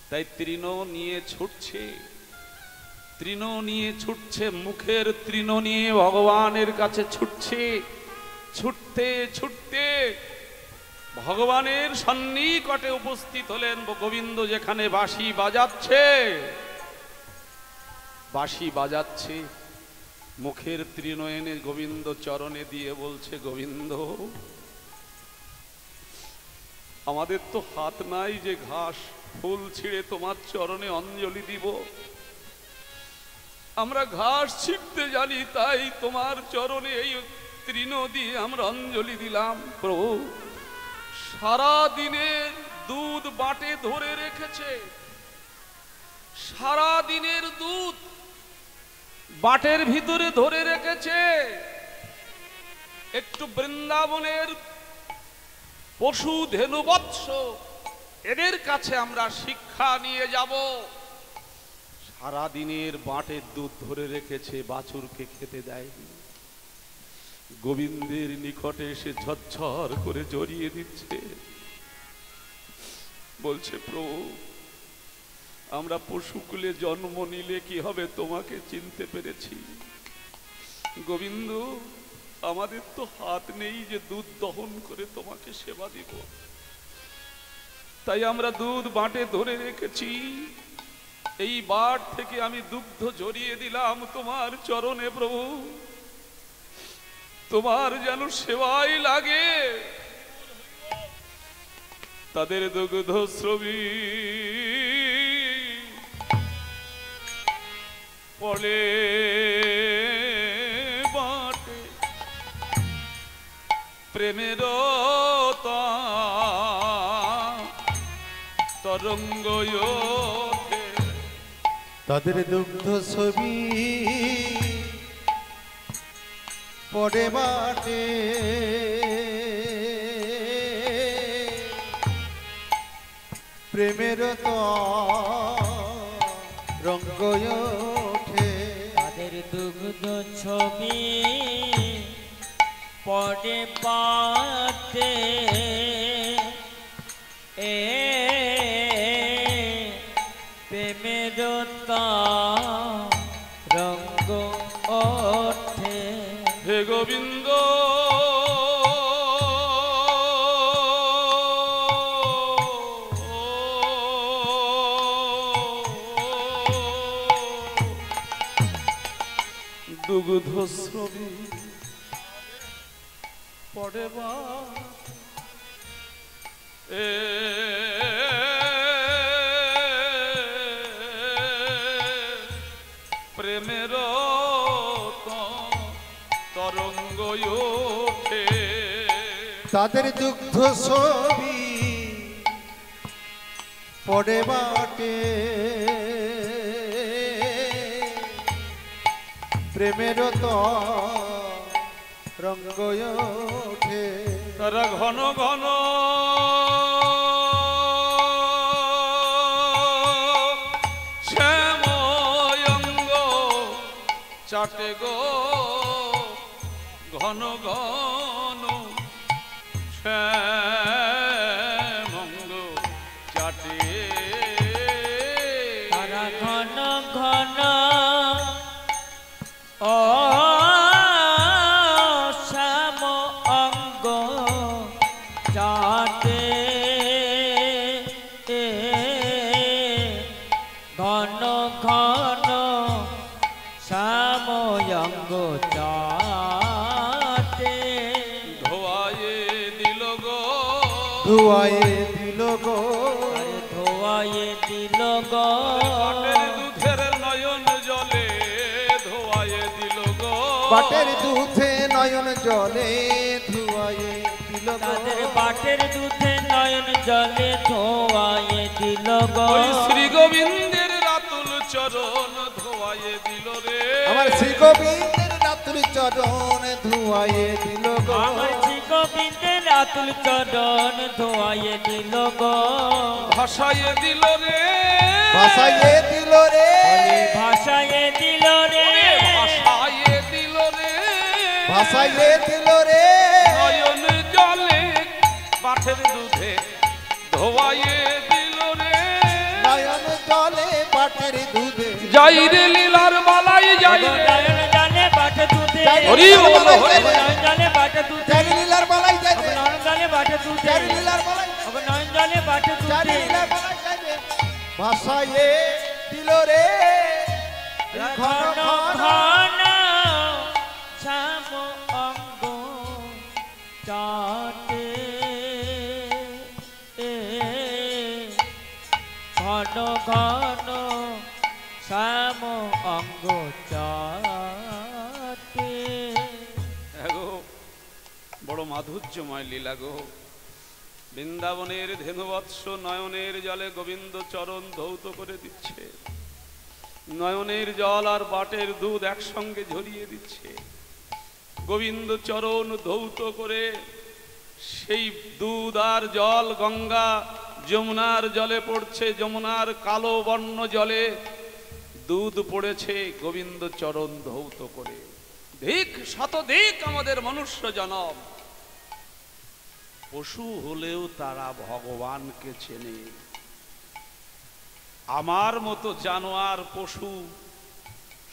তাই তৃণ নিয়ে ছুটছে, তৃণ নিয়ে ছুটছে, মুখের তৃণ নিয়ে ভগবানের কাছে ছুটছে। ছুটতে ছুটতে ভগবানের সন্নিকটে উপস্থিত হলেন। গোবিন্দ যেখানে বাঁশি বাজাচ্ছে, বাঁশি বাজাচ্ছে, মুখের তৃণ এনে গোবিন্দ চরণে দিয়ে বলছে, গোবিন্দ আমাদের তো হাত নাই যে ঘাস ফুল ছিঁড়ে তোমার চরণে অঞ্জলি দিব, আমরা ঘাস ছিঁড়তে জানি, তাই তোমার চরণে এই তৃণ দিয়ে আমরা অঞ্জলি দিলাম। প্রভু সারা দিনের দুধ বাটে ধরে রেখেছে, সারা দিনের দুধ বাটের ভিতরে ধরে রেখেছে, একটু বৃন্দাবনের পশু ধেনুবৎস এদের কাছে আমরা শিক্ষা নিয়ে যাব। সারা দিনের বাটের দুধ ধরে রেখেছে, বাছুরকে খেতে দেয়নি, গোবিন্দের নিকটে এসে ঝরঝর করে জড়িয়ে দিচ্ছে, বলছে প্রভু আমরা পশুকুলে জন্ম নিলে কি হবে তোমাকে চিনতে পেরেছি, গোবিন্দ আমাদের তো হাত নেই যে দুধ দহন করে তোমাকে সেবা দিব, তাই আমরা দুধ বাটে ধরে রেখেছি, এই বাট থেকে আমি দুগ্ধ জড়িয়ে দিলাম তোমার চরণে প্রভু, তোমার যেন সেবাই লাগে। তাদের দুগ্ধ শ্রবী পড়ে বাটে প্রেমের তরঙ্গ ওঠে, তাদের দুগ্ধ ছবি পড়ে বাটে প্রেমের তরঙ্গ ওঠে, তাদের দুগ্ধ ছবি পড়ে বাটে প্রেমের তরঙ্গ ওঠে। হে গোবিন্দ দুগ্ধ শ্রবী পড়ে প্রেমের তরঙ্গ ওঠে, তাদের দুগ্ধ ছবি পড়ে বাটে প্রেমের তরঙ্গ ওঠে, তারা ঘন ঘন শ্যাময়ঙ্গ চাটে গো ঘন ঘন শ্যামঙ্গ চাটে তারা ঘন ঘন ও শ্যাম অঙ্গ চাটে ঘন ঘন শ্যাম অঙ্গ চাটে ধোয়ায়ে দিল গো ধুয়ায়ে দিল গো ধোয়ায়ে দিল গো বাটের দুধের নয়ন জলে ধোয়ায়ে দিল গো বাটের দুধে নয়ন জলে ধুয়ায়ে দিল গো তাদের বাটের দুধে নয়ন জলে ধোয়ায়ে দিল গো ওই শ্রী গোবিন্দের রাতুল চরণ ধোয়ায়ে দিল রে আমার শ্রী গোবিন্দের রাতুল চরণ ধুয়ায়ে দিল গো আমার শ্রী গোবিন্দের আতুল চরণ ধোয়ায়ে দিল গো ভাসায়ে দিল রে ভাসাইয়ে দিল রে ভাষায়ে দিল রে ভাসায়ে দিল রে ভাসাইয়ে দিল রে নয়ন জলে পাঠের দুধে ধোয়ায়ে দিল রে নয়ন জলে বাটের দুধে যাই রে লীলার বালাই যাই রে নয়ন জানে বাট দুধে হরি বল, হরি বল। নয়ন জানে বাট দুধে চারি লীলার বালাই যাইবে নয়ন জানে বাট দুধে চারি লীলার বালাই নয়ন জানে বাট চারি দুধে লীলার বালাই যাইবে ভাসাইয়ে দিল রে ঘন ঘন ঘন ঘন শ্যাম অঙ্গ চাটে ঘন ঘন শ্যাম অঙ্গ চাটে গো বড় মাধুর্যময় লীলা গো বৃন্দাবনের ধেনুবৎস নয়নের জলে গোবিন্দ চরণ ধৌত করে দিচ্ছে নয়নের জল আর বাটের দুধ একসঙ্গে ঝরিয়ে দিচ্ছে গোবিন্দ চরণ ধৌত করে সেই দুধ আর জল গঙ্গা যমুনার জলে পড়ছে যমুনার কালো বর্ণ জলে দুধ পড়েছে গোবিন্দ চরণ ধৌত করে ধিক শতধিক আমাদের মনুষ্য জনম পশু হলেও তারা ভগবানকে চেনে আমার মতো জানোয়ার পশু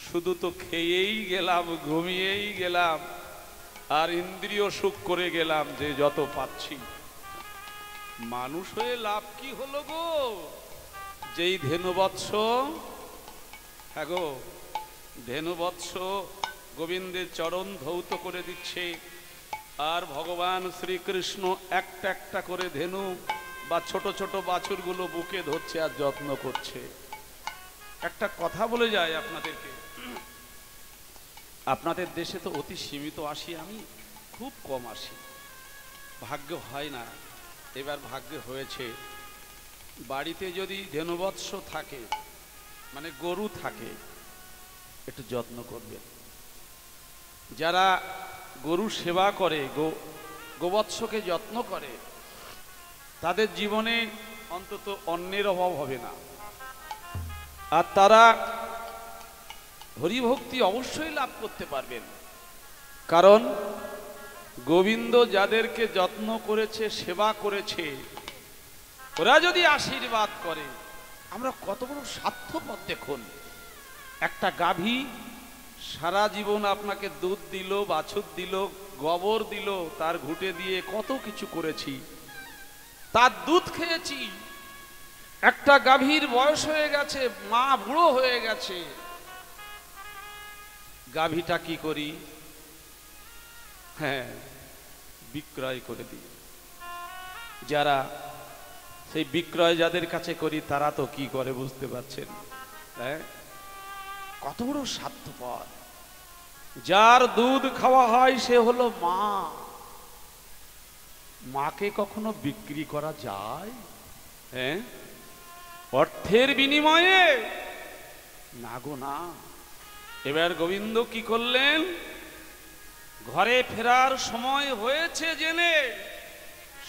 শুধু তো খেয়েই গেলাম ঘুমিয়েই গেলাম আর ইন্দ্রিয় সুখ করে গেলাম যে যত পাচ্ছি মানুষ হয়ে লাভ কি হলো গো যেই ধেনুবৎস হ্যাঁ গো ধেনুবৎস গোবিন্দের চরণ ধৌত করে দিচ্ছে আর ভগবান শ্রীকৃষ্ণ একটা একটা করে ধেনু বা ছোট ছোট বাছুরগুলো বুকে ধরছে আর যত্ন করছে একটা কথা বলে যায় আপনাদেরকে আপনাদের দেশে তো অতি সীমিত আসি আমি খুব কম আসি ভাগ্য হয় না এবার ভাগ্য হয়েছে বাড়িতে যদি ধেনুবৎস থাকে মানে গরু থাকে একটু যত্ন করবেন যারা গরু সেবা করে গোবৎসকে যত্ন করে তাদের জীবনে অন্তত অন্যের অভাব হবে না আর তারা হরিভক্তি অবশ্যই লাভ করতে পারবেন কারণ গোবিন্দ যাদেরকে যত্ন করেছে সেবা করেছে ওরা যদি আশীর্বাদ করে আমরা কত বড় স্বার্থপর দেখুন একটা গাভী সারা জীবন আপনাকে দুধ দিল বাছুর দিল গোবর দিল তার ঘুটে দিয়ে কত কিছু করেছি তার দুধ খেয়েছি একটা গাভীর বয়স হয়ে গেছে মা বুড়ো হয়ে গেছে গাভীটা কি করি হ্যাঁ বিক্রয় করে দিই যারা সেই বিক্রয় যাদের কাছে করি তারা তো কি করে বুঝতে পারছেন হ্যাঁ কত বড় স্বার্থপর যার দুধ খাওয়া হয় সে হলো মা মাকে কখনো বিক্রি করা যায় হ্যাঁ অর্থের বিনিময়ে না গো না এবার গোবিন্দ কি করলেন ঘরে ফেরার সময় হয়েছে জেনে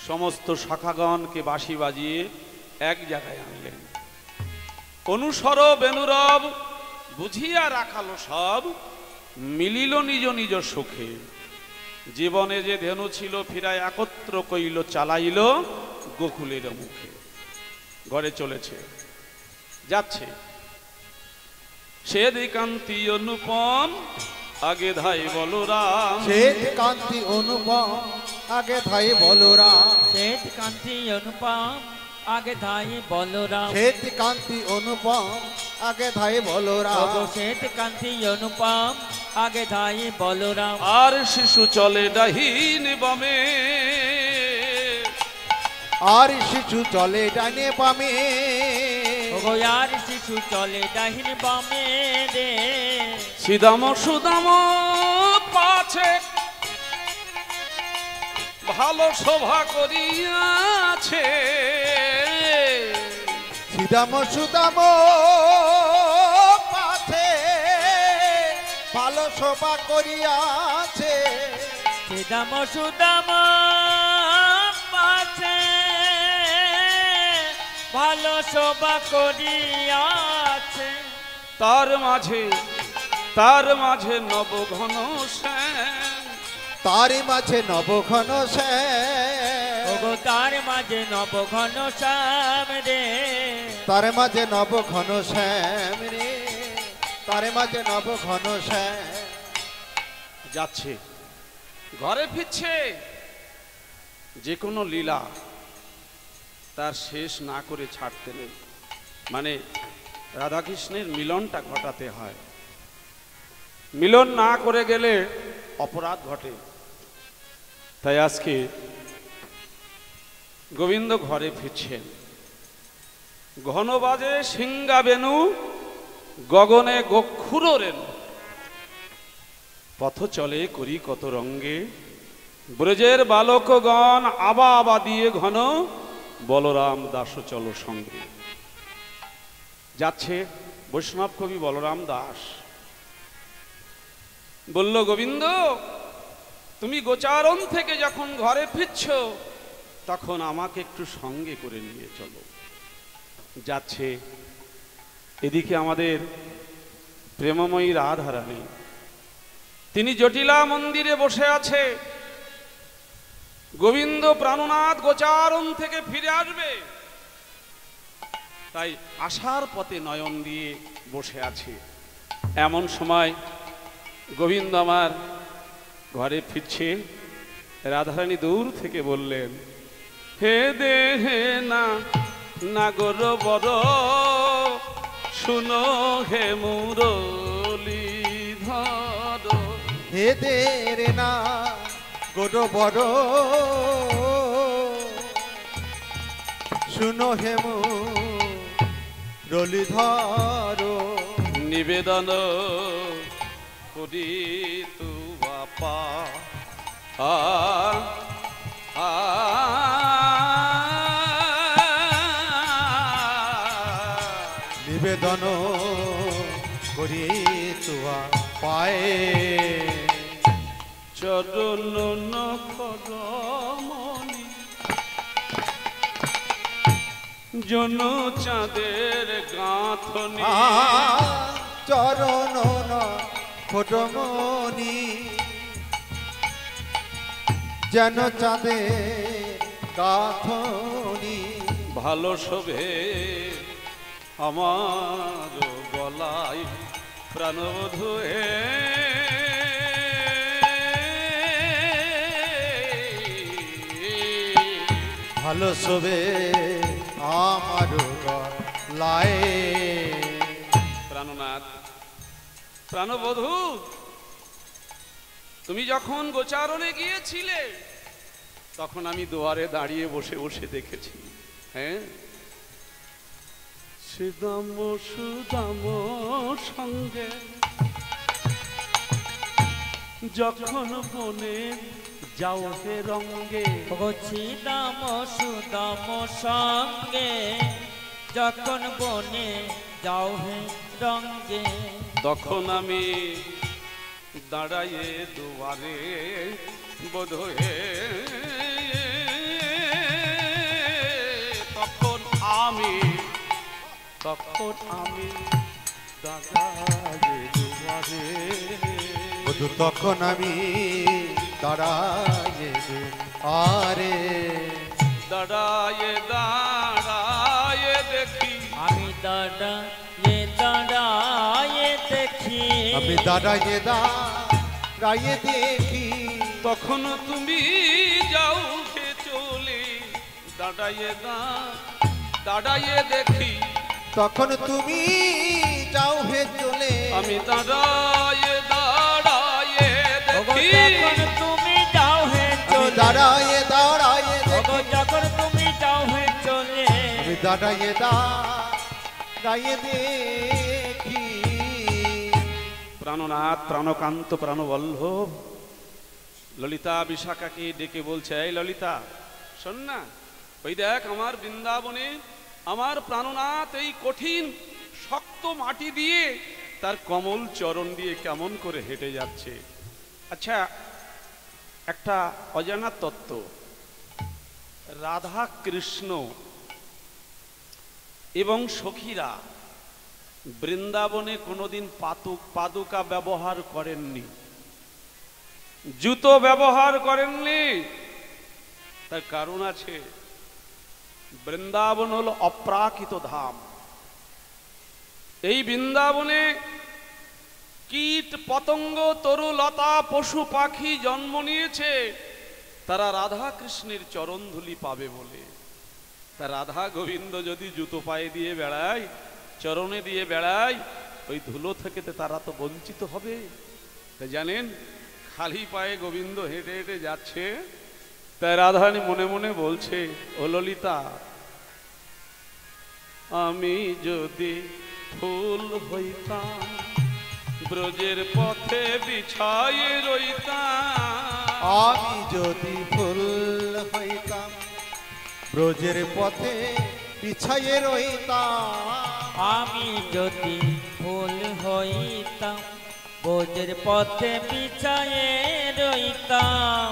সমস্ত শাখাগণকে বাঁশি বাজিয়ে এক জায়গায় আনলেন অনুসর বেনুরব বুঝিয়া রাখালো সব মিলিল নিজ নিজ সুখে জীবনে যে ধেনু ছিল ফিরায় একত্র কইল চালাইল গোকুলের মুখে। ঘরে চলেছে, যাচ্ছে। শ্বেত কান্তি অনুপম আগে ধাই বলরাম, শ্বেত কান্তি অনুপম আগে ধাই বলরাম, শ্বেত কান্তি অনুপম আগে ধাই বলরাম, শ্বেত কান্তি অনুপম আগে ধাই বলরাম, শ্বেত কান্তি অনুপম আগে ধাই বলরাম। আর শিশু চলে ডাহিন বামে, আর শিশু চলে ডানে বামে, আর শিশু চলে ডাহিন বামে রে। সিদাম সুদাম পাছে ভালো শোভা করিয়াছে, সিদাম সুদাম পাছে ভালো শোভা করিয়াছে, সিদাম সুদাম পাছে ভালো শোভা করিয়াছে। তার মাঝে নবঘন শ্যাম, তার মাঝে নবঘন শ্যাম, ওগো তার মাঝে নবঘন শ্যাম রে, তার মাঝে নবঘন শ্যাম রে, তার মাঝে নবঘন শ্যাম। যাচ্ছে, ঘরে ফিরছে। যে কোনো লীলা তার শেষ না করে ছাড়তে নেই, মানে রাধাকৃষ্ণের মিলনটা ঘটাতে হয়। মিলন না করে গেলে অপরাধ ঘটে। তাই আজকে গোবিন্দ ঘরে ফিরছেন। ঘন বাজে সিংহা বেনু, গগনে গক্ষুর রেণু, পথ চলে করি কত রঙ্গে, ব্রজের বালকগণ আবা আবা দিয়ে ঘন, বলরাম দাস চল সঙ্গে। যাচ্ছে বৈষ্ণব কবি বলরাম দাস, বলল গোবিন্দ তুমি গোচারণ থেকে যখন ঘরে ফিরছ তখন আমাকে একটু সঙ্গে করে নিয়ে চলো। যাচ্ছে, এদিকে আমাদের প্রেমময়ী রাধারানী, তিনি জটিলা মন্দিরে বসে আছে। গোবিন্দ প্রাণনাথ গোচারণ থেকে ফিরে আসবে, তাই আসার পথে নয়ন দিয়ে বসে আছে। এমন সময় গোবিন্দ আমার ঘরে ফিরছে। রাধারানী দূর থেকে বললেন, হে দেহে না নাগর বড়, শুনো হে মুরলীধর, হে দের না গোড বড়, শুনো হে মুরলীধর, নিবেদন করি তু বাপা নিবেদন করি তুয়া পায়ে, চরণ নখরমণি জন চাঁদের গাঁথনি, চরণ ফটমনি যেন চাঁদে গাঁথনি, ভালো শোভে আমার গলায় প্রাণবধূ হে, ভালো শোভে আমার গলায়। প্রাণনাথ প্রাণবধূ, তুমি যখন গোচারণে গিয়েছিলে তখন আমি দুয়ারে দাঁড়িয়ে বসে বসে দেখেছি। হ্যাঁ, শ্রীদাম সুদাম সঙ্গে যখন বনে যাও হে রঙ্গে, ছিদাম সুদাম সঙ্গে যখন বনে যাও হে রঙ্গে, তখন আমি দাঁড়াইয়ে দুয়ারে বোধয়ে, তখন আমি দাঁড়াইয়ে দুয়ারে, তখন আমি দাঁড়ায়ে দে আরে দাঁড়ায়ে দাঁড়ায়ে দেখি আমি দাঁড়ায়ে দেখি আমি দাঁড়ায়ে দাঁড়ায়ে দেখি তখন তুমি যাও হে চলে দাঁড়ায়ে দেখি তখন তুমি যাও হে চলে আমি দাঁড়ায়ে দাঁড়ায়ে দেখি যখন তুমি যাও হে চলে দাঁড়ায়ে দাঁড়ায়ে দেখি যখন তুমি যাও হে চলে আমি দাঁড়ায়ে দাঁড়ায়ে দেখি প্রাণনাথ প্রাণকান্ত প্রাণবল্লভ ললিতা বিশাখাকে ডেকে বলছে, এই ললিতা শোন না, ওই দেখ আমার বৃন্দাবনে আমার প্রাণনাথ এই কঠিন শক্ত মাটি দিয়ে তার কমল চরণ দিয়ে কেমন করে হেঁটে যাচ্ছে। আচ্ছা, একটা অজানা তত্ত্ব, রাধা কৃষ্ণ এবং সখীরা বৃন্দাবনে কোনোদিন পাদুকা ব্যবহার করেননি, জুতো ব্যবহার করেননি। তার কারণ আছে, বৃন্দাবন হল অপ্রাকৃত ধাম। এই বৃন্দাবনে কীট পতঙ্গ তরুলতা পশু পাখি জন্ম নিয়েছে তারা রাধা কৃষ্ণের চরণধুলি পাবে বলে। তা রাধা গোবিন্দ যদি জুতো পায়ে দিয়ে বেড়ায়, চরণে দিয়ে বেড়ায়, ওই ধুলো থেকে তারা তো বঞ্চিত হবে। তা জানেন, খালি পায়ে গোবিন্দ হেঁটে হেঁটে যাচ্ছে, তাই রাধারানী মনে মনে বলছে, ও ললিতা, আমি যদি ফুল হইতাম ব্রজের পথে বিছায়ে রইতাম, আমি যদি ফুল হইতাম ব্রজের পথে বিছায়ে রইতাম, আমি যদি ফুল হইতাম ব্রজের পথে বিছায়ে রইতাম।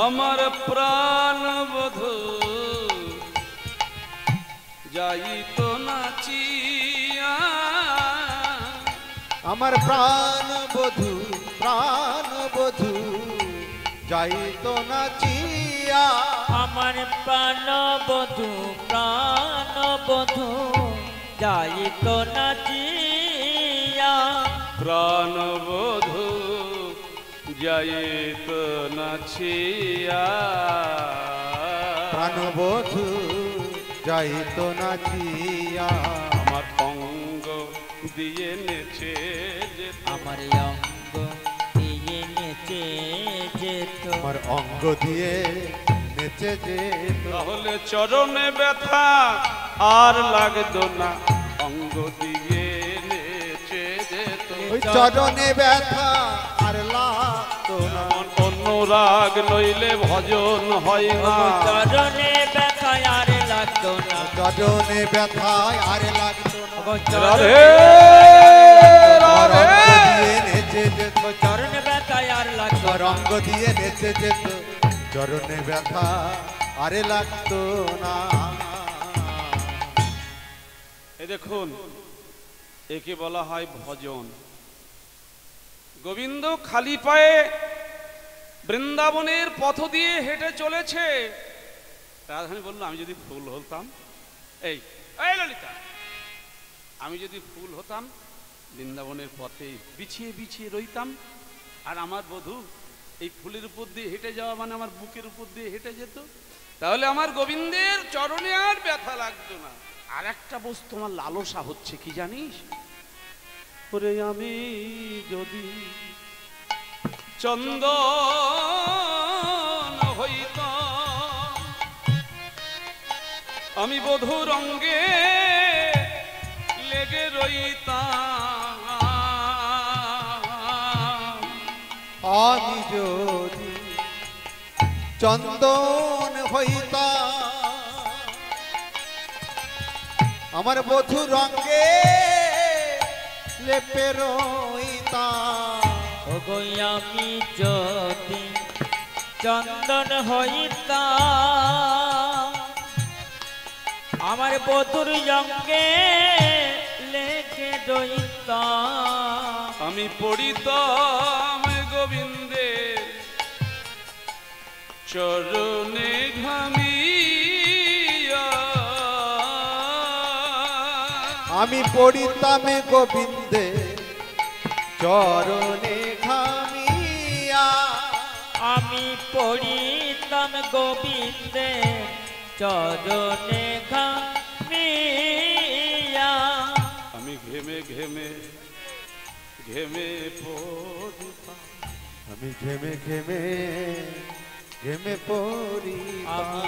আমার প্রাণ বধূ যাইত নাচিয়া, আমার প্রাণ বধূ যাইত নাচিয়া, আমার প্রাণবধূ যাইত নাচিয়া, প্রাণবধূ যাইত নাচিয়া, প্রাণবধূ যাইত নাচিয়া, আমার অঙ্গ দিয়ে নেচে যেত, আমার অঙ্গ দিয়ে নেচে যেত, আমার অঙ্গ দিয়ে নেচে যেত, তাহলে চরণে ব্যথা আর লাগতো না, অঙ্গ দিয়ে নেচে যেত। ওই চরণে ব্যথা আর লাগতো না, অনুরাগ নইলে ভজন হয় না, চরণে ব্যথা আর লাগতো না, চরণে ব্যথা আর লাগতো না, রাধে রাধে দিয়ে নেচে যেত, চরণে ব্যথা আর লাগতো আমার অঙ্গ দিয়ে নেচে যেত, চরণে ব্যথা আরে লাগতো না। এই দেখুন, একে বলা হয় ভজন। গোবিন্দ খালি পায়ে বৃন্দাবনের পথ দিয়ে হেঁটে চলেছে। রাধারানী বলল, আমি যদি ফুল হতাম, এই ললিতা, আমি যদি ফুল হতাম বৃন্দাবনের পথে বিছিয়ে বিছিয়ে রইতাম, আর আমার বধূ এই ফুলের উপর দিয়ে হেঁটে যাওয়া মানে আমার বুকের উপর দিয়ে হেঁটে যেত, তাহলে আমার গোবিন্দের চরণে আর ব্যথা লাগতো না। আর একটা বস্তু আমার লালসা হচ্ছে, কি জানিস? ওরে আমি যদি চন্দন হইতাম, আমি বধূর অঙ্গে লেগে রইতাম, আমি যদি চন্দন হইতাম, আমার বধূ রঙ্গে লেপে রইতাম, ওগো আমি যদি চন্দন হইতাম, আমার বধুর অঙ্গে লেখে দইতাম আমি পড়িতাম গোবিন্দের চরণে ঘামিয়া আমি পড়িতাম গোবিন্দে চরণে ঘামিয়া আমি পড়িতাম গোবিন্দে চরণে ঘামিয়া আমি ঘেমে ঘেমে ঘেমে পড়িতাম আমি ঘেমে ঘেমে ঘেমে পড়িতাম আমি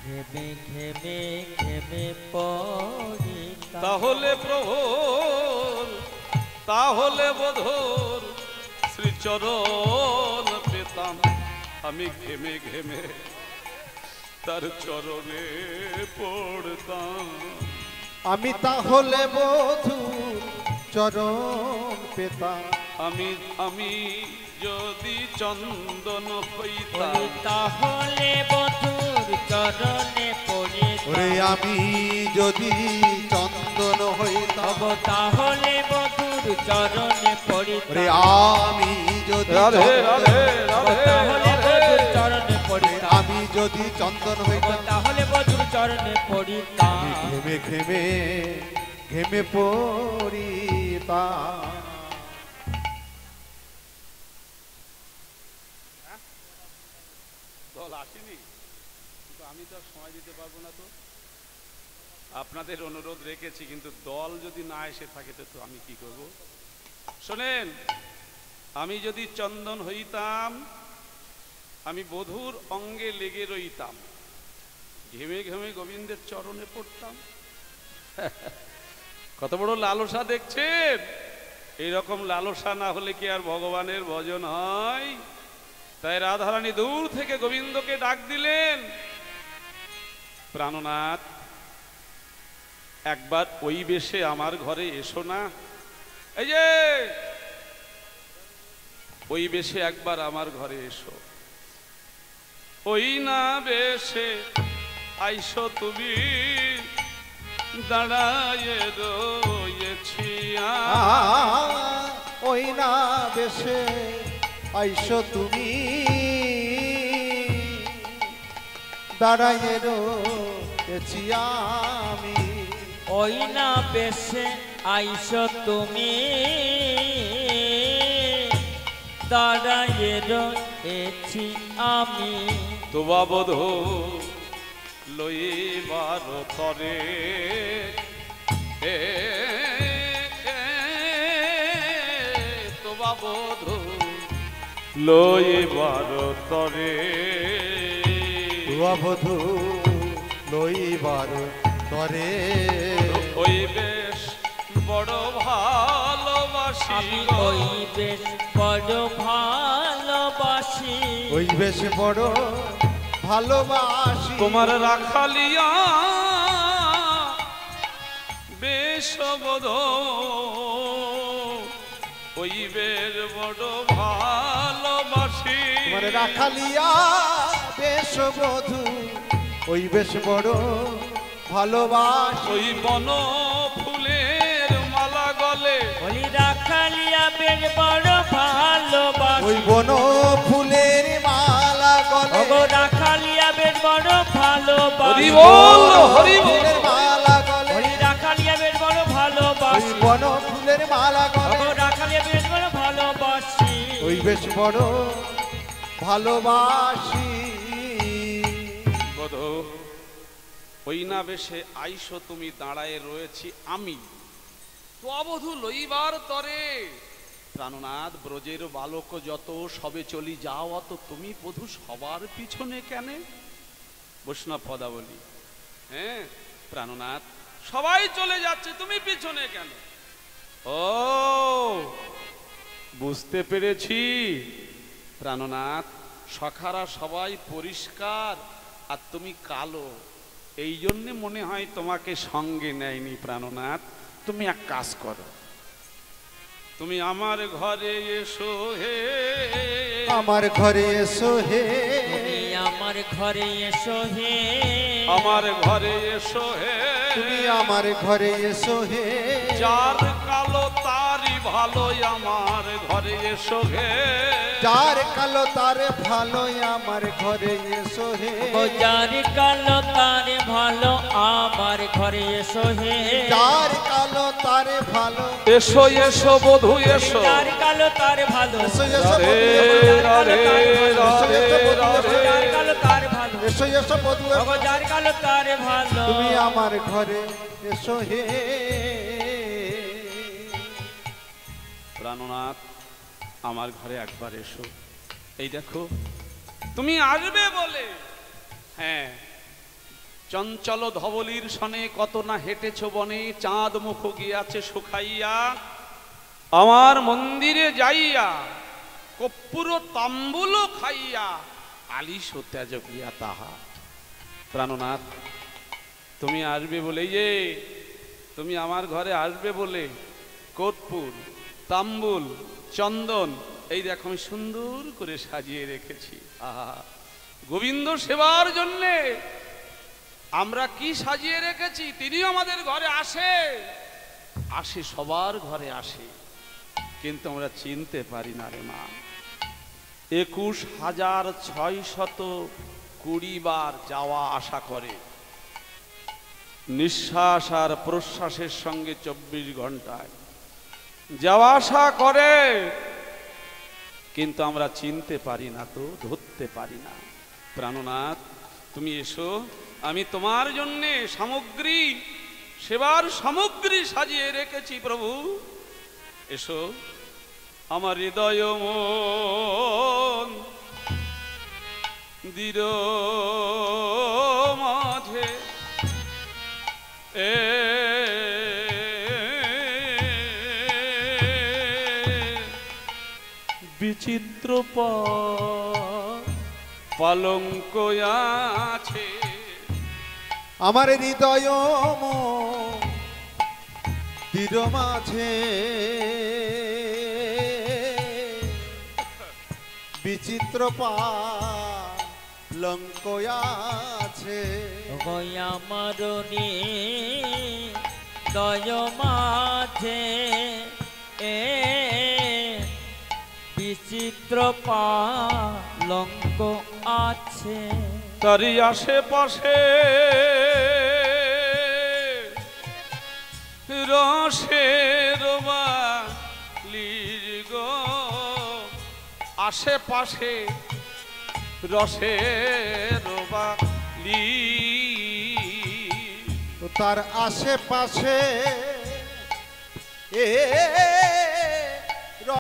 ঘেমে ঘেমে ঘেমে পড়িতাম তাহলে প্রভুর তাহলে বধুর শ্রীচরণ পেতাম আমি ঘেমে ঘেমে তার চরণে পড়তাম আমি তাহলে বধু চরণ পেতাম আমি আমি যদি চন্দন হইতাম বলি তাহলে বধুর চরণে পড়িতাম ওরে আমি যদি চন্দন হইতাম তাহলে বধুর চরণে পড়িতাম ওরে আমি যদি রাধে রাধে তাহলে বধুর চরণে পড়িতাম আমি যদি চন্দন হইতাম তাহলে বধুর চরণে পড়িতাম ঘেমে ঘেমে ঘেমে পড়িতাম দল আসেনি কিন্তু আমি তো আর সময় দিতে পারবো না তো আপনাদের অনুরোধ রেখেছি কিন্তু দল যদি না এসে থাকে তো আমি কি করব শোনেন আমি যদি চন্দন হইতাম আমি বধুর অঙ্গে লেগে রইতাম ঘেমে ঘেমে গোবিন্দের চরণে পড়তাম কত বড় লালসা দেখছেন এইরকম লালসা না হলে কি আর ভগবানের ভজন হয় তাই রাধারানী দূর থেকে গোবিন্দকে ডাক দিলেন প্রাণনাথ একবার ওই বেশে আমার ঘরে এসো না এই যে ওই বেশে একবার আমার ঘরে এসো ওই না বেশে আইসো তুমি দাঁড়ায় রয়েছি ওই না বেশে আইসো তুমি দাঁড়াইয়ে রয়েছি আমি ওই না বেশে আইসো তুমি দাঁড়াইয়ে রয়েছি আমি তোবা বধূ লইবার তরে তোবা বধূ লইবার তরে বধু লইবার তরে ওই বেশ বড় ভালোবাসি আমি ওই বেশ বড় ভালোবাসি ওই বেশ বড় ভালোবাসি তোমার রাখালিয়া বেশ বোধ ওই বেশ বড় ভালোবাসি তোমার রাখালিয়া বেশ বধু ওই বেশ বড় ভালোবাসি ওই বন ফুলের মালা গলে বলি রাখালিয়া বেশ বড় ভালোবাসি ওই বন ফুলের মালা গলে ওগো রাখালিয়া বেশ বড় হরি ভালোবাসি বল হরি বল ফুলের মালা গলে বলি রাখালিয়া বেশ বড় ওই ভালোবাসি বন ফুলের মালা গলে ওগো রাখালিয়া বেশ বড় ভালোবাসি ওই বেশ বড় ভালোবাসি বধূ ওই না বেশে আইসো তুমি দাঁড়ায় রয়েছি আমি তো অবধু লইবার তরে প্রাণনাথ ব্রজের বালক যত সবে চলি যাও অত তুমি বধূ সবার পিছনে কেন বৈষ্ণব পদাবলী হ্যাঁ প্রাণনাথ সবাই চলে যাচ্ছে তুমি পিছনে কেন ও বুঝতে পেরেছি প্রাণনাথ সখারা সবাই পরিষ্কার আর তুমি কালো এই জন্যে মনে হয় তোমাকে সঙ্গে নেয়নি প্রাণনাথ তুমি এক কাজ করো তুমি আমার ঘরে এসো হে আমার ঘরে এসো হে তুমি আমার ঘরে এসো হে, আমার ঘরে এসো হে, তুমি আমার ঘরে এসো হে, যার কালো তারই ভালো আমার ঘরে এসো হে, যার কালো তারে ভালো আমার ঘরে এসো হে, ও যার কালো তার ভালো আমার ঘরে এসো হে, যার কালো তারে ভালো এসো এসো বধূ এসো, যার কালো তার ভালো, এসো এসো রাধে বধূ, রাধে রাধে রাধে, যার কালো তার ভালো, এসো এসো বধূ, ও যার কালো তার ভালো, তুমি আমার ঘরে এসো হে। প্রাণনাথ আমার ঘরে একবার এসো। এই দেখো তুমি আসবে বলে, হ্যাঁ চঞ্চল ধবলির সনে কত না হেঁটেছ বনে, চাঁদ মুখ গিয়াছে শুকাইয়া, আমার মন্দিরে যাইয়া কর্পূর তাম্বুল খাইয়া, আলিশ ত্যাজ গিয়া তাহা। প্রাণনাথ তুমি আসবে বলে, যে তুমি আমার ঘরে আসবে বলে কর্পূর তাম্বুল চন্দন এই দেখো আমি সুন্দর করে সাজিয়ে রেখেছি। আহা, গোবিন্দ সেবার জন্যে আমরা কি সাজিয়ে রেখেছি, তিনিও আমাদের ঘরে আসে, আসে সবার ঘরে আসে, কিন্তু আমরা চিনতে পারি না রে মা। 21,620 বার যাওয়া আসা করে, নিঃশ্বাস আর প্রশ্বাসের সঙ্গে 24 ঘন্টায় যাওয়া আসা করে, কিন্তু আমরা চিনতে পারি না, তো ধরতে পারি না। প্রাণনাথ তুমি এসো, আমি তোমার জন্যে সামগ্রী, সেবার সামগ্রী সাজিয়ে রেখেছি প্রভু, এসো। আমার হৃদয় মন দির মাঝে বিচিত্র পালঙ্ক আছে, আমার হৃদয় দৃঢ় মাঝে বিচিত্র পালঙ্ক আছে, ও আমার দয় মাঝে বিচিত্র পালঙ্ক আছে, তারই আশেপাশে রসের বালির গো, আশেপাশে রসের বালি, তার আশেপাশে